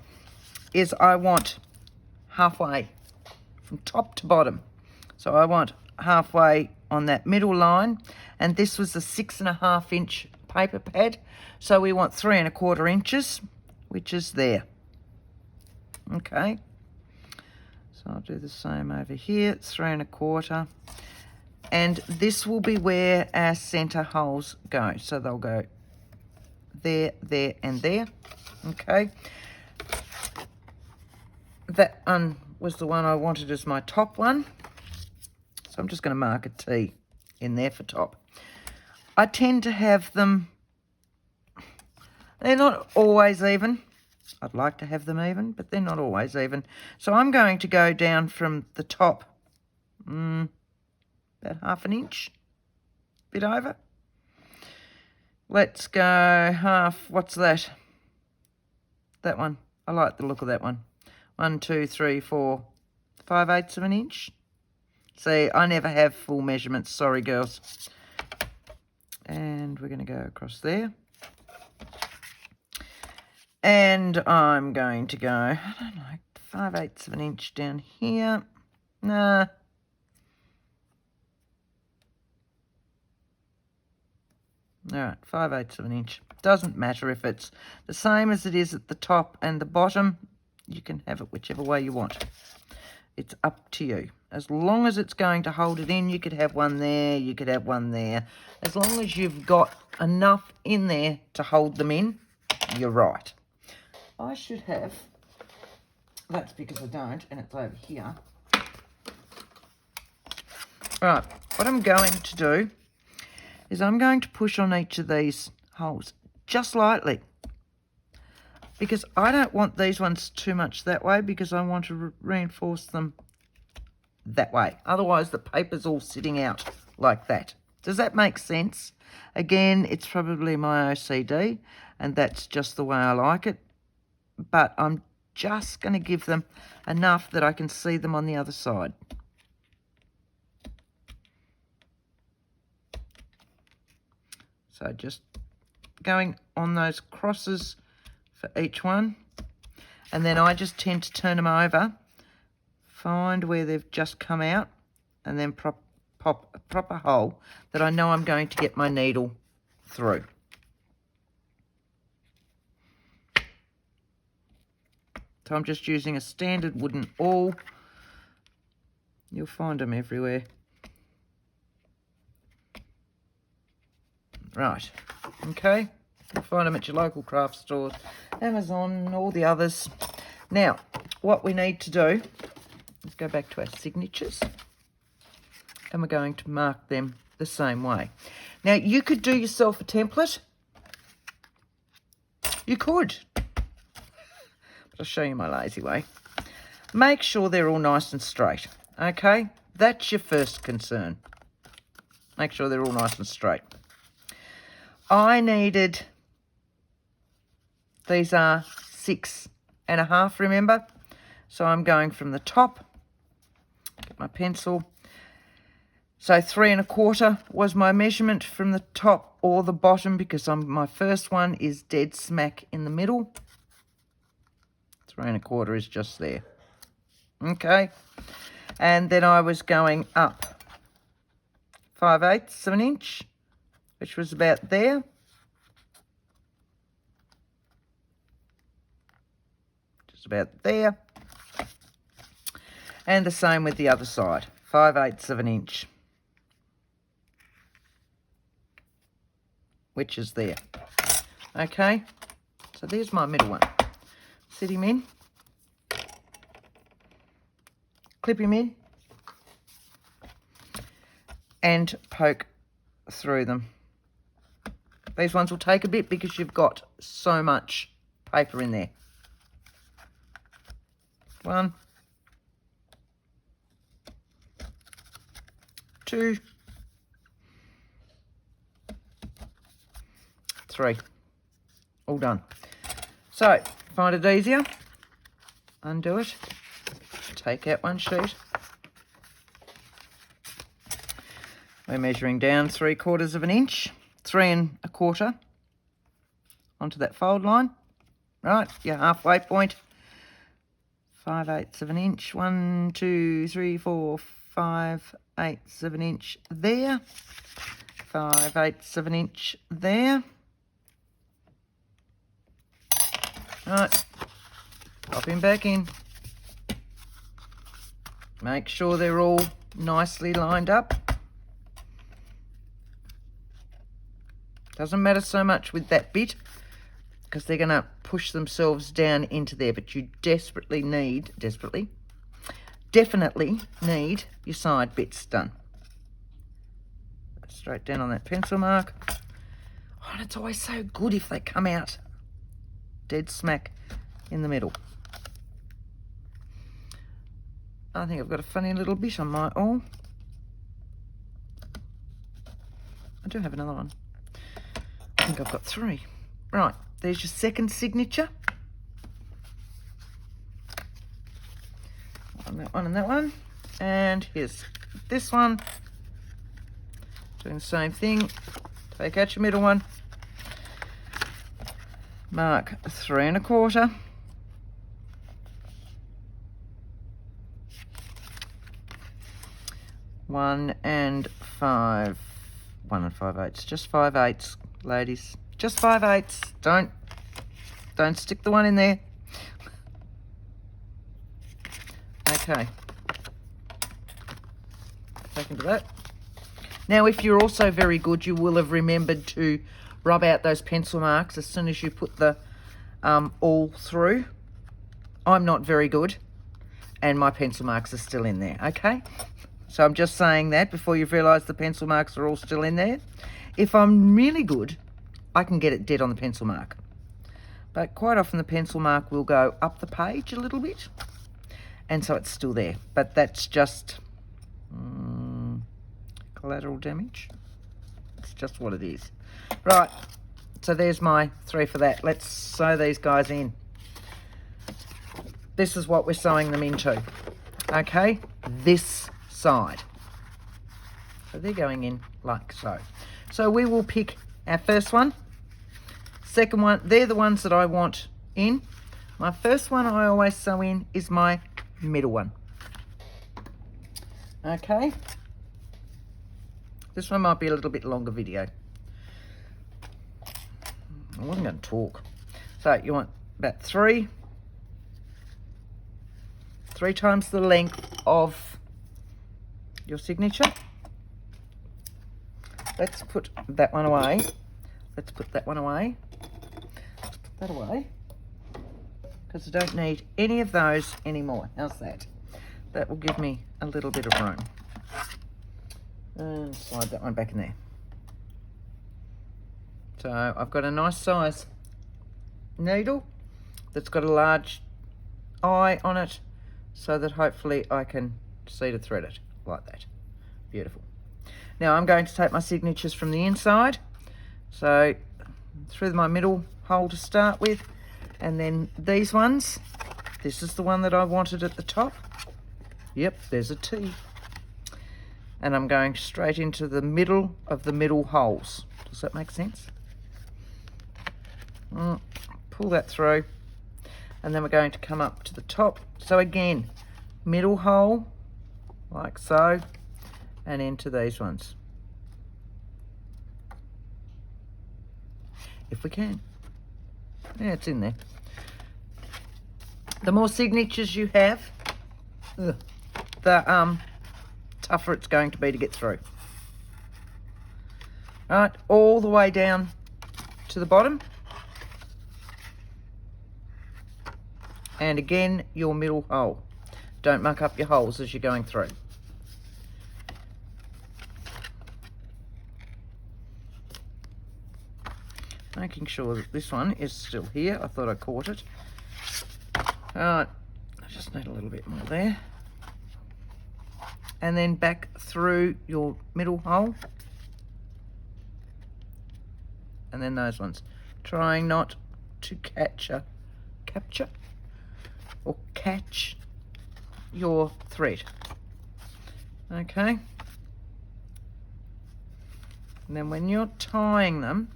Speaker 1: is I want halfway from top to bottom. So I want halfway on that middle line, and this was a 6.5 inch paper pad, so we want 3.25 inches, which is there. Okay, so I'll do the same over here. It's 3.25, and this will be where our center holes go. So they'll go there, there, and there. Okay, that one was the one I wanted as my top one. So I'm just going to mark a T in there for top. I tend to have them, they're not always even. I'd like to have them even, but they're not always even. So I'm going to go down from the top, about 1/2 inch, bit over. Let's go half, what's that? That one. I like the look of that one. 1, 2, 3, 4, 5/8 of an inch. See, I never have full measurements. Sorry, girls. And we're going to go across there. And I'm going to go, I don't know, 5/8 of an inch down here. Nah. All right, 5/8 of an inch. Doesn't matter if it's the same as it is at the top and the bottom. You can have it whichever way you want. It's up to you. As long as it's going to hold it in, you could have one there, you could have one there. As long as you've got enough in there to hold them in, you're right. I should have, that's because I don't, and it's over here. Right, what I'm going to do is I'm going to push on each of these holes just lightly, because I don't want these ones too much that way, because I want to reinforce them that way. Otherwise, the paper's all sitting out like that. Does that make sense? Again, it's probably my OCD, and that's just the way I like it. But I'm just going to give them enough that I can see them on the other side. So just going on those crosses for each one. And then I just tend to turn them over, find where they've just come out, and then pop a proper hole that I know I'm going to get my needle through. So I'm just using a standard wooden awl. You'll find them everywhere. Right, okay. You'll find them at your local craft stores, Amazon, all the others. Now, what we need to do is go back to our signatures, and we're going to mark them the same way. Now, you could do yourself a template. You could. But I'll show you my lazy way. Make sure they're all nice and straight, okay? That's your first concern. Make sure they're all nice and straight. I needed, these are 6.5, remember? So I'm going from the top, get my pencil. So 3.25 was my measurement from the top or the bottom, because my first one is dead smack in the middle. 3.25 is just there. Okay. And then I was going up 5/8 of an inch, which was about there. Just about there. And the same with the other side, 5/8 of an inch, which is there. Okay, so there's my middle one. Sit him in, clip him in, and poke through them. These ones will take a bit because you've got so much paper in there. 1, 2, 3. All done. So, find it easier, undo it, take out one sheet. We're measuring down 3/4 of an inch, 3.25 onto that fold line. Right, your halfway point. 5/8 of an inch. 1, 2, 3, 4, 5/8 of an inch there. 5/8 of an inch there. Right, pop him back in. Make sure they're all nicely lined up. Doesn't matter so much with that bit, because they're going to push themselves down into there, but you definitely need your side bits done. Straight down on that pencil mark. Oh, and it's always so good if they come out dead smack in the middle. I think I've got a funny little bit on my awl. I do have another one. I think I've got 3. Right, there's your second signature. On that one and that one. And here's this one. Doing the same thing. Take out your middle one. Mark 3.25. One and 5/8. Just 5/8, ladies. Just 5/8. Don't stick the one in there. Okay. Back into that. Now, if you're also very good, you will have remembered to rub out those pencil marks as soon as you put the awl through. I'm not very good, and my pencil marks are still in there, okay? So I'm just saying that before you've realised the pencil marks are all still in there. If I'm really good, I can get it dead on the pencil mark. But quite often the pencil mark will go up the page a little bit, and so it's still there. But that's just collateral damage. It's just what it is. Right, so there's my 3 for that. Let's sew these guys in. This is what we're sewing them into, okay? This side. So they're going in like so. So we will pick our first one, second one. They're the ones that I want in. My first one I always sew in is my middle one. Okay. This one might be a little bit longer video. I wasn't going to talk. So you want about 3 3 times the length of your signature. Let's put that one away. Let's put that one away. Let's put that away, because I don't need any of those anymore. How's that? That will give me a little bit of room. And slide that one back in there. So I've got a nice size needle that's got a large eye on it, so that hopefully I can see to thread it like that. Beautiful. Now I'm going to take my signatures from the inside, so through my middle hole to start with, and then these ones. This is the one that I wanted at the top. Yep, there's a T. And I'm going straight into the middle of the middle holes. Does that make sense? Pull that through, and then we're going to come up to the top. So again, middle hole, like so, and into these ones. If we can. Yeah, it's in there. The more signatures you have, the tougher it's going to be to get through. Right, all the way down to the bottom. And again, your middle hole. Don't muck up your holes as you're going through. Making sure that this one is still here. I thought I caught it. Alright, I just need a little bit more there. And then back through your middle hole. And then those ones. Trying not to capture or catch your thread. Okay. And then when you're tying them,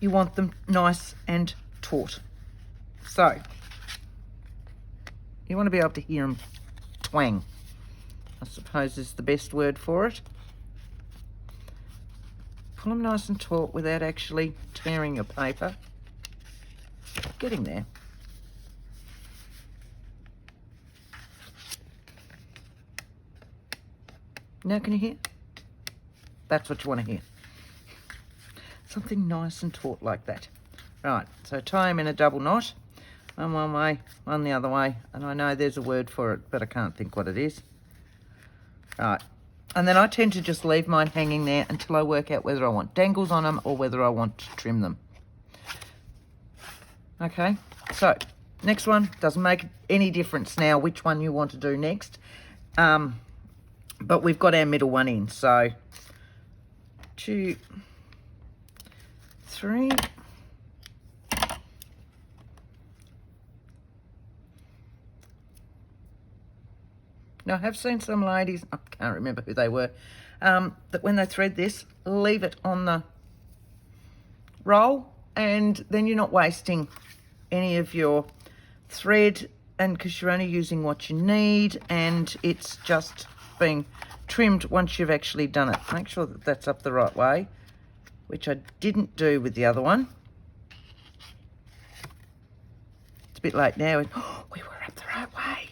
Speaker 1: you want them nice and taut. So, you want to be able to hear them twang, I suppose is the best word for it. Pull them nice and taut without actually tearing your paper. Getting there. Now can you hear? That's what you want to hear. Something nice and taut like that. Right, so tie them in a double knot. One way, one the other way. And I know there's a word for it, but I can't think what it is. Right, and then I tend to just leave mine hanging there until I work out whether I want dangles on them or whether I want to trim them. Okay, so next one, doesn't make any difference now which one you want to do next. But we've got our middle one in, so 2, 3. Now, I have seen some ladies, I can't remember who they were, that when they thread this, leave it on the roll, and then you're not wasting any of your thread, and because you're only using what you need, and it's just being trimmed once you've actually done it. Make sure that that's up the right way, which I didn't do with the other one. It's a bit late now, and we were up the right way.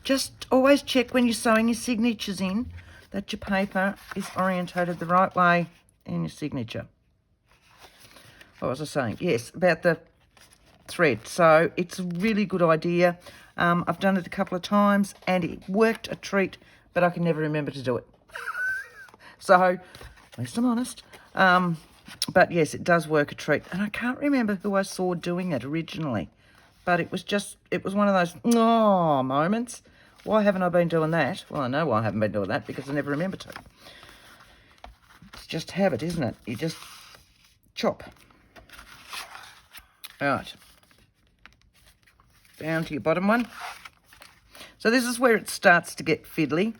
Speaker 1: Just always check when you're sewing your signatures in that your paper is orientated the right way in your signature. What was I saying? Yes, about the thread. So it's a really good idea. I've done it a couple of times and it worked a treat, but I can never remember to do it. So, at least I'm honest. But yes, it does work a treat. And I can't remember who I saw doing it originally. But it was one of those, oh, moments. Why haven't I been doing that? Well, I know why I haven't been doing that, because I never remember to. It's just habit, isn't it? You just chop. All right. Down to your bottom one. So this is where it starts to get fiddly,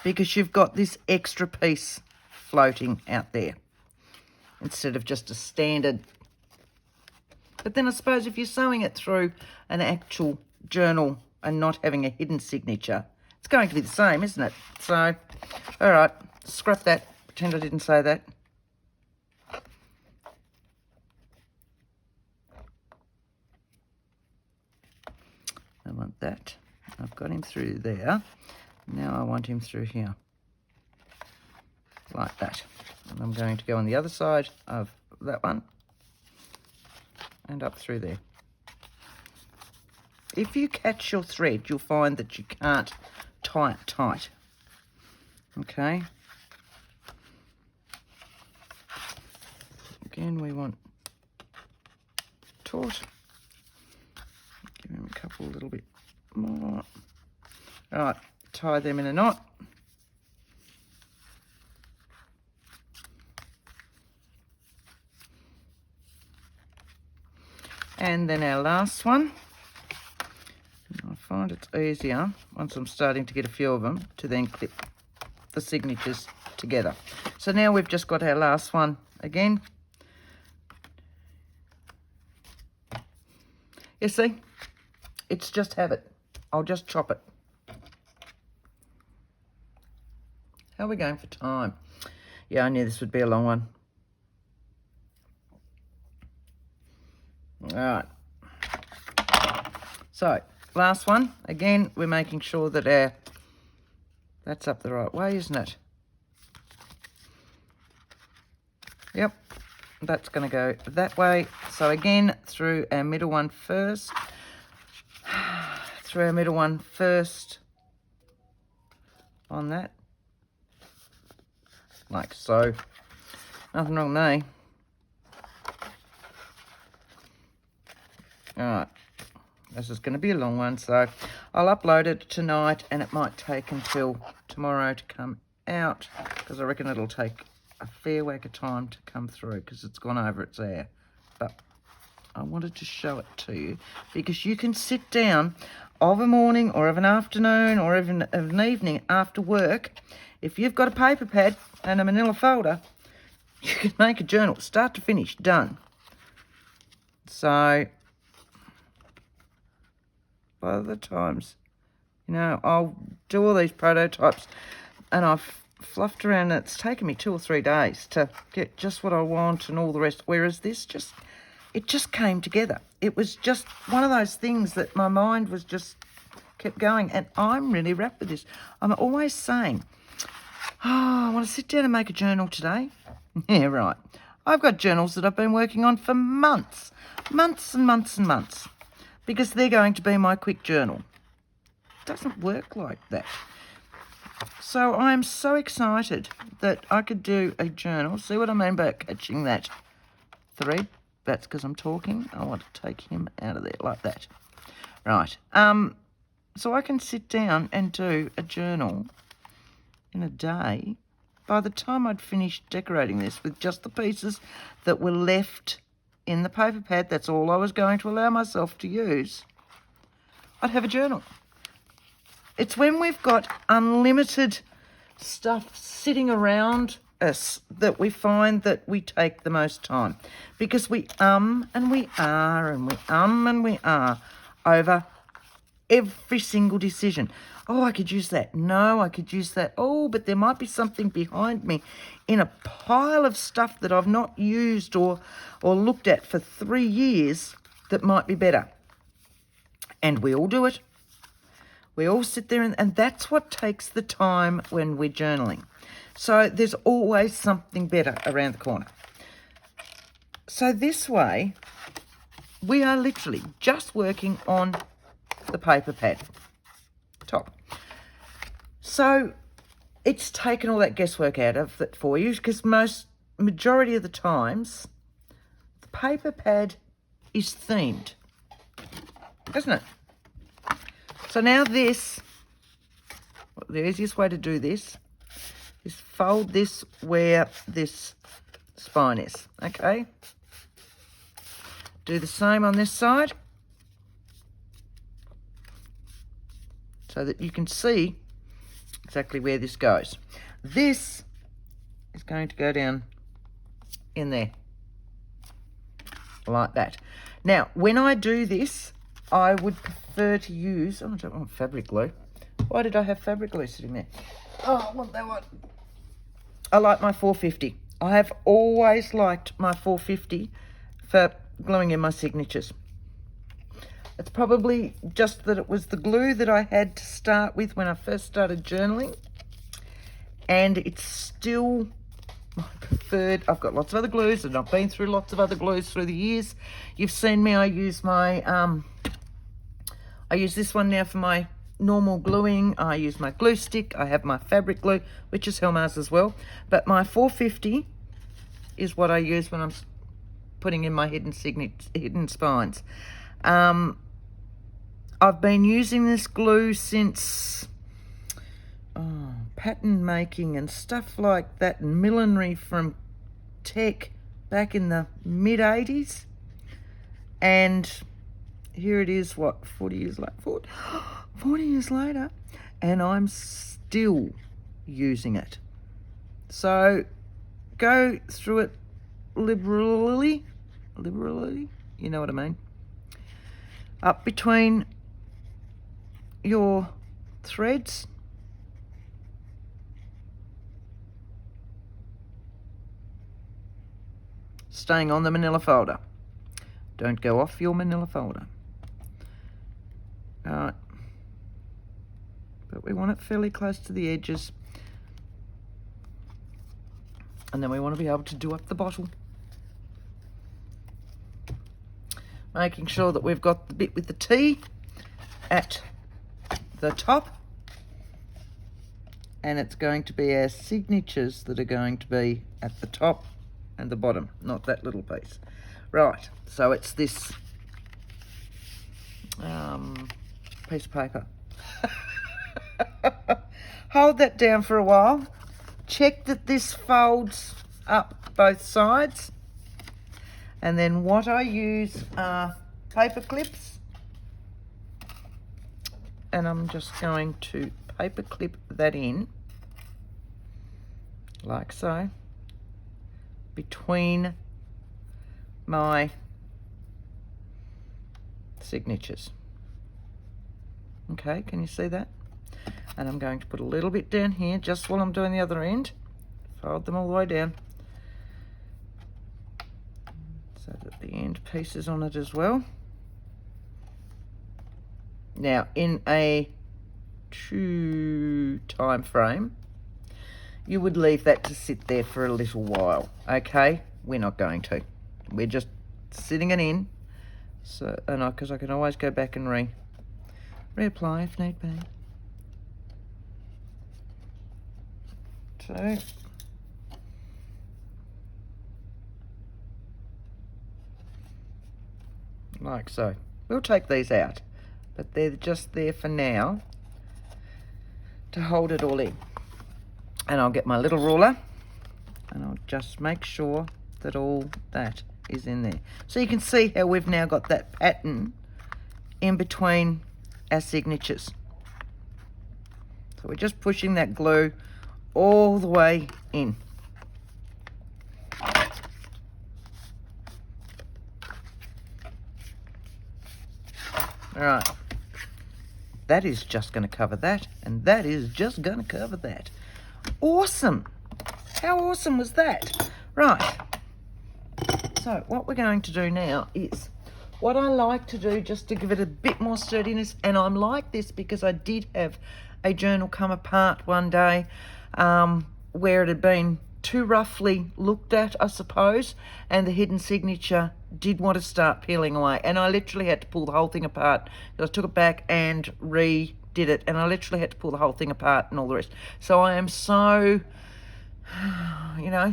Speaker 1: because you've got this extra piece floating out there instead of just a standard. But then I suppose if you're sewing it through an actual journal and not having a hidden signature, it's going to be the same, isn't it? So, all right, scrap that. Pretend I didn't say that. that. I've got him through there. Now I want him through here, like that. And I'm going to go on the other side of that one and up through there. If you catch your thread, you'll find that you can't tie it tight. Okay. Again, we want taut. Give him a couple, a little bit more. All right, tie them in a knot. And then our last one. I find it's easier, once I'm starting to get a few of them, to then clip the signatures together. So now we've just got our last one again. You see, it's just habit. I'll just chop it. How are we going for time? Yeah, I knew this would be a long one. All right. So, last one. Again, we're making sure that that's up the right way, isn't it? Yep. That's going to go that way. So again, through our middle one first. Through our middle one first on that. Like so. Nothing wrong with me. Alright. This is going to be a long one, so I'll upload it tonight, and it might take until tomorrow to come out, because I reckon it'll take a fair whack of time to come through, because it's gone over its air. But I wanted to show it to you, because you can sit down of a morning or of an afternoon or even of an evening after work. If you've got a paper pad and a manila folder, you can make a journal, start to finish, done. So by the times, you know, I'll do all these prototypes, and I've fluffed around, and it's taken me 2 or 3 days to get just what I want and all the rest, whereas this it just came together. It was just one of those things that my mind was just kept going, and I'm really wrapped with this. I'm always saying, oh, I want to sit down and make a journal today. Yeah, right. I've got journals that I've been working on for months and months and months, because they're going to be my quick journal. It doesn't work like that. So I'm so excited that I could do a journal. See what I mean by catching that thread? That's because I'm talking. I want to take him out of there like that. Right. So I can sit down and do a journal in a day. By the time I'd finished decorating this with just the pieces that were left in the paper pad, that's all I was going to allow myself to use, I'd have a journal. It's when we've got unlimited stuff sitting around us that we find that we take the most time, because we and we are and we are over every single decision. Oh, I could use that. No, I could use that. Oh, but there might be something behind me in a pile of stuff that I've not used or looked at for 3 years that might be better. And we all do it. We all sit there, and that's what takes the time when we're journaling. So there's always something better around the corner. So this way, we are literally just working on the paper pad top. So it's taken all that guesswork out of it for you, because majority of the times the paper pad is themed, isn't it? So now this, the easiest way to do this is fold this where this spine is, okay? Do the same on this side, so that you can see exactly where this goes. This is going to go down in there, like that. Now, when I do this, I would prefer to use, oh, I don't want fabric glue. Why did I have fabric glue sitting there? Oh, I want that one. I like my 450. I have always liked my 450 for gluing in my signatures. It's probably just that it was the glue that I had to start with when I first started journaling. And it's still my preferred. I've got lots of other glues, and I've been through lots of other glues through the years. You've seen me, I use my, I use this one now for my normal gluing. I use my glue stick. I have my fabric glue, which is Helmar's as well. But my 450 is what I use when I'm putting in my hidden spines. I've been using this glue since pattern making and stuff like that, and millinery from tech back in the mid-80s. And here it is, what, 40 years later? 40 years later, and I'm still using it. So go through it liberally, you know what I mean, up between your threads, staying on the manila folder. Don't go off your manila folder. Alright, but we want it fairly close to the edges, and then we want to be able to do up the bottle, making sure that we've got the bit with the T at the top, and it's going to be our signatures that are going to be at the top and the bottom, not that little piece. Right, so it's this piece of paper. Hold that down for a while. Check that this folds up both sides. And then what I use are paper clips. And I'm just going to paper clip that in, like so, between my signatures. Okay, can you see that? And I'm going to put a little bit down here just while I'm doing the other end. Fold them all the way down, so that the end piece is on it as well. Now, in a true time frame, you would leave that to sit there for a little while. Okay, we're not going to. We're just sitting it in. So, and because I can always go back and reapply if need be. So, like so. We'll take these out, but they're just there for now to hold it all in. And I'll get my little ruler and I'll just make sure that all that is in there. So you can see how we've now got that pattern in between our signatures. So we're just pushing that glue all the way in. All right, that is just going to cover that, and that is just going to cover that. Awesome. How awesome was that? Right, so what we're going to do now is what I like to do just to give it a bit more sturdiness, and I'm like this because I did have a journal come apart one day where it had been too roughly looked at, I suppose, and the hidden signature did want to start peeling away, and I literally had to pull the whole thing apart. I took it back and redid it, and I literally had to pull the whole thing apart and all the rest. So I am so,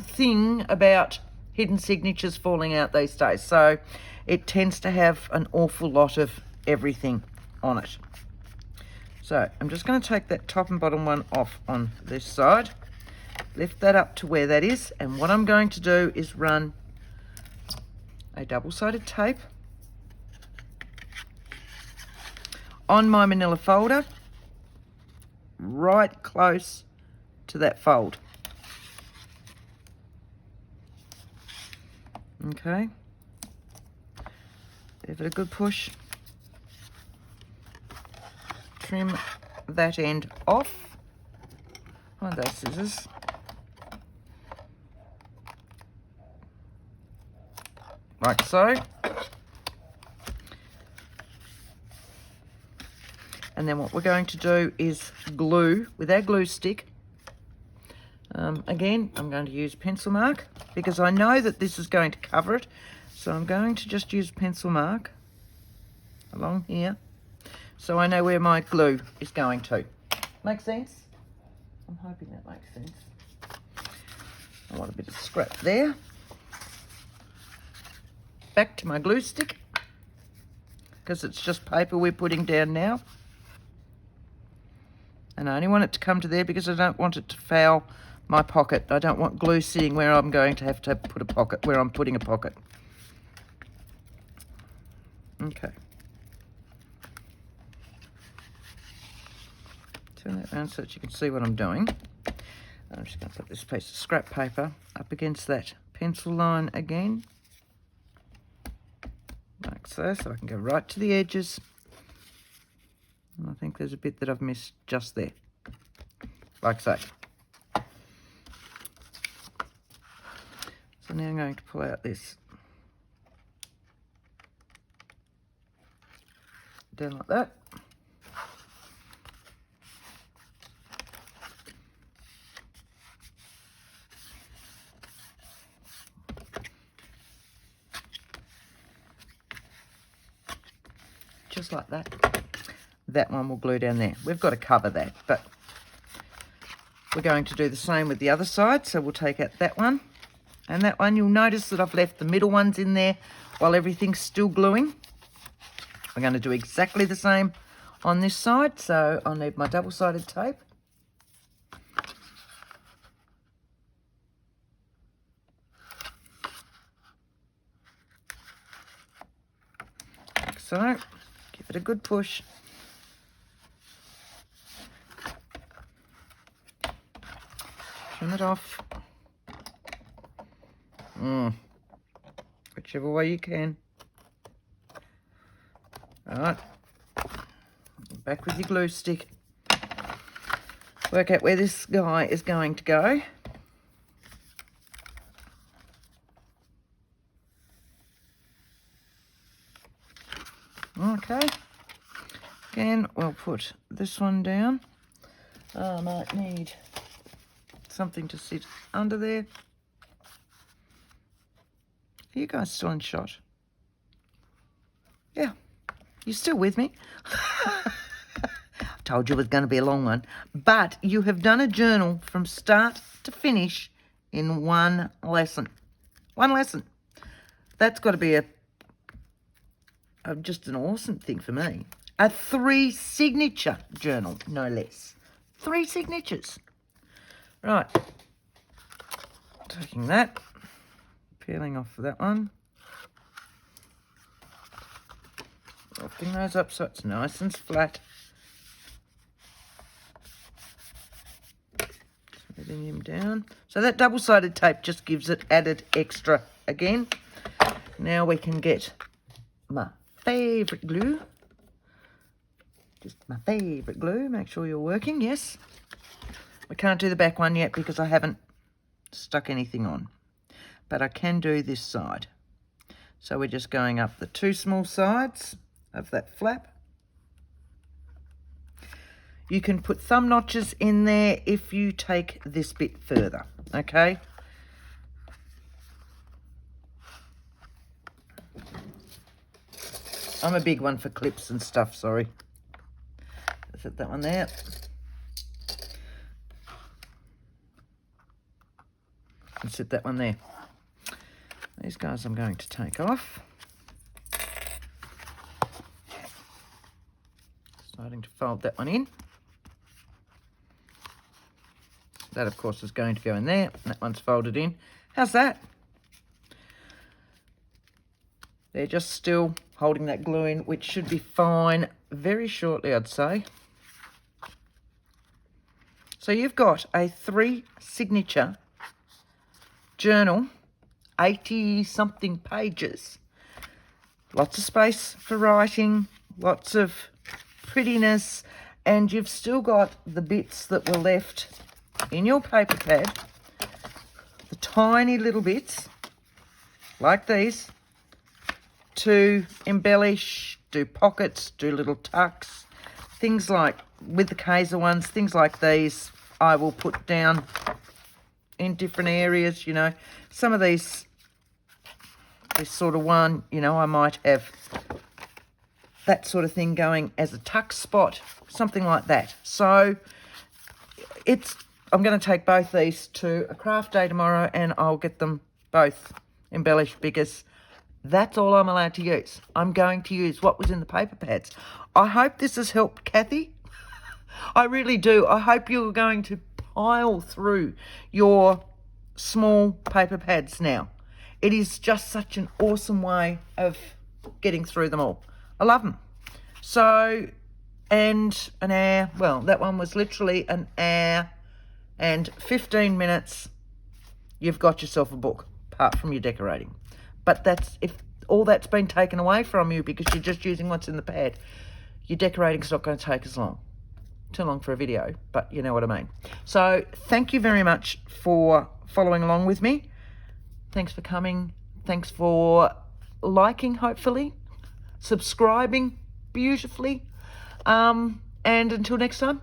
Speaker 1: thing about hidden signatures falling out these days. So it tends to have an awful lot of everything on it. So I'm just going to take that top and bottom one off on this side, lift that up to where that is, and what I'm going to do is run a double-sided tape on my manila folder right close to that fold. Okay, give it a good push, trim that end off. Find those scissors. Like so. And then what we're going to do is glue with our glue stick. Again, I'm going to use pencil mark because I know that this is going to cover it. So I'm going to just use pencil mark along here so I know where my glue is going to. Make sense? I'm hoping that makes sense. I want a bit of scrap there. Back to my glue stick because it's just paper we're putting down now. And I only want it to come to there because I don't want it to foul my pocket. I don't want glue sitting where I'm going to have put a pocket, where I'm putting a pocket. Okay. Turn that around so that you can see what I'm doing. I'm just going to put this piece of scrap paper up against that pencil line again. Like so, so I can go right to the edges. And I think there's a bit that I've missed just there. Like so. So now I'm going to pull out this. Down like that. Just like that. That one will glue down there. We've got to cover that, but we're going to do the same with the other side. So we'll take out that one and that one. You'll notice that I've left the middle ones in there while everything's still gluing. We're going to do exactly the same on this side. So I'll need my double-sided tape. Like so. Give it a good push. Trim it off. Whichever way you can. Alright. Back with your glue stick. Work out where this guy is going to go. Okay. Again, we'll put this one down. I might need something to sit under there. Are you guys still in shot? Yeah. You still with me? Told you it was going to be a long one. But you have done a journal from start to finish in one lesson. One lesson. That's got to be just an awesome thing for me. A 3 signature journal, no less. 3 signatures. Right. Taking that. Peeling off that one. Lifting those up so it's nice and flat. Smoothing them down. So that double-sided tape just gives it added extra again. Now we can get my favourite glue. Just my favourite glue. Make sure you're working, yes. We can't do the back one yet because I haven't stuck anything on. But I can do this side. So we're just going up the 2 small sides of that flap. You can put thumb notches in there if you take this bit further, okay? I'm a big one for clips and stuff, sorry. Set that one there. And set that one there. These guys I'm going to take off. Starting to fold that one in. That, of course, is going to go in there. That one's folded in. How's that? They're just still holding that glue in, which should be fine very shortly, I'd say. So you've got a 3 signature journal, 80-something pages. Lots of space for writing, lots of prettiness, and you've still got the bits that were left in your paper pad, the tiny little bits, like these, to embellish, do pockets, do little tucks, things like, with the Kaiser ones, things like these, I will put down in different areas, you know. Some of these, this sort of one, you know, I might have that sort of thing going as a tuck spot, something like that. So I'm going to take both these to a craft day tomorrow, and I'll get them both embellished, because that's all I'm allowed to use. I'm going to use what was in the paper pads. I hope this has helped, Kathy. I really do. I hope you're going to pile through your small paper pads now. It is just such an awesome way of getting through them all. I love them. So, and an hour, well, that one was literally an hour and 15 minutes. You've got yourself a book, apart from your decorating. But that's, if all that's been taken away from you because you're just using what's in the pad, your decorating's not going to take as long. Too long for a video, but you know what I mean. So thank you very much for following along with me. Thanks for coming. Thanks for liking, hopefully, subscribing beautifully. And until next time,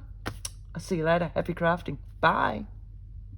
Speaker 1: I'll see you later. Happy crafting. Bye.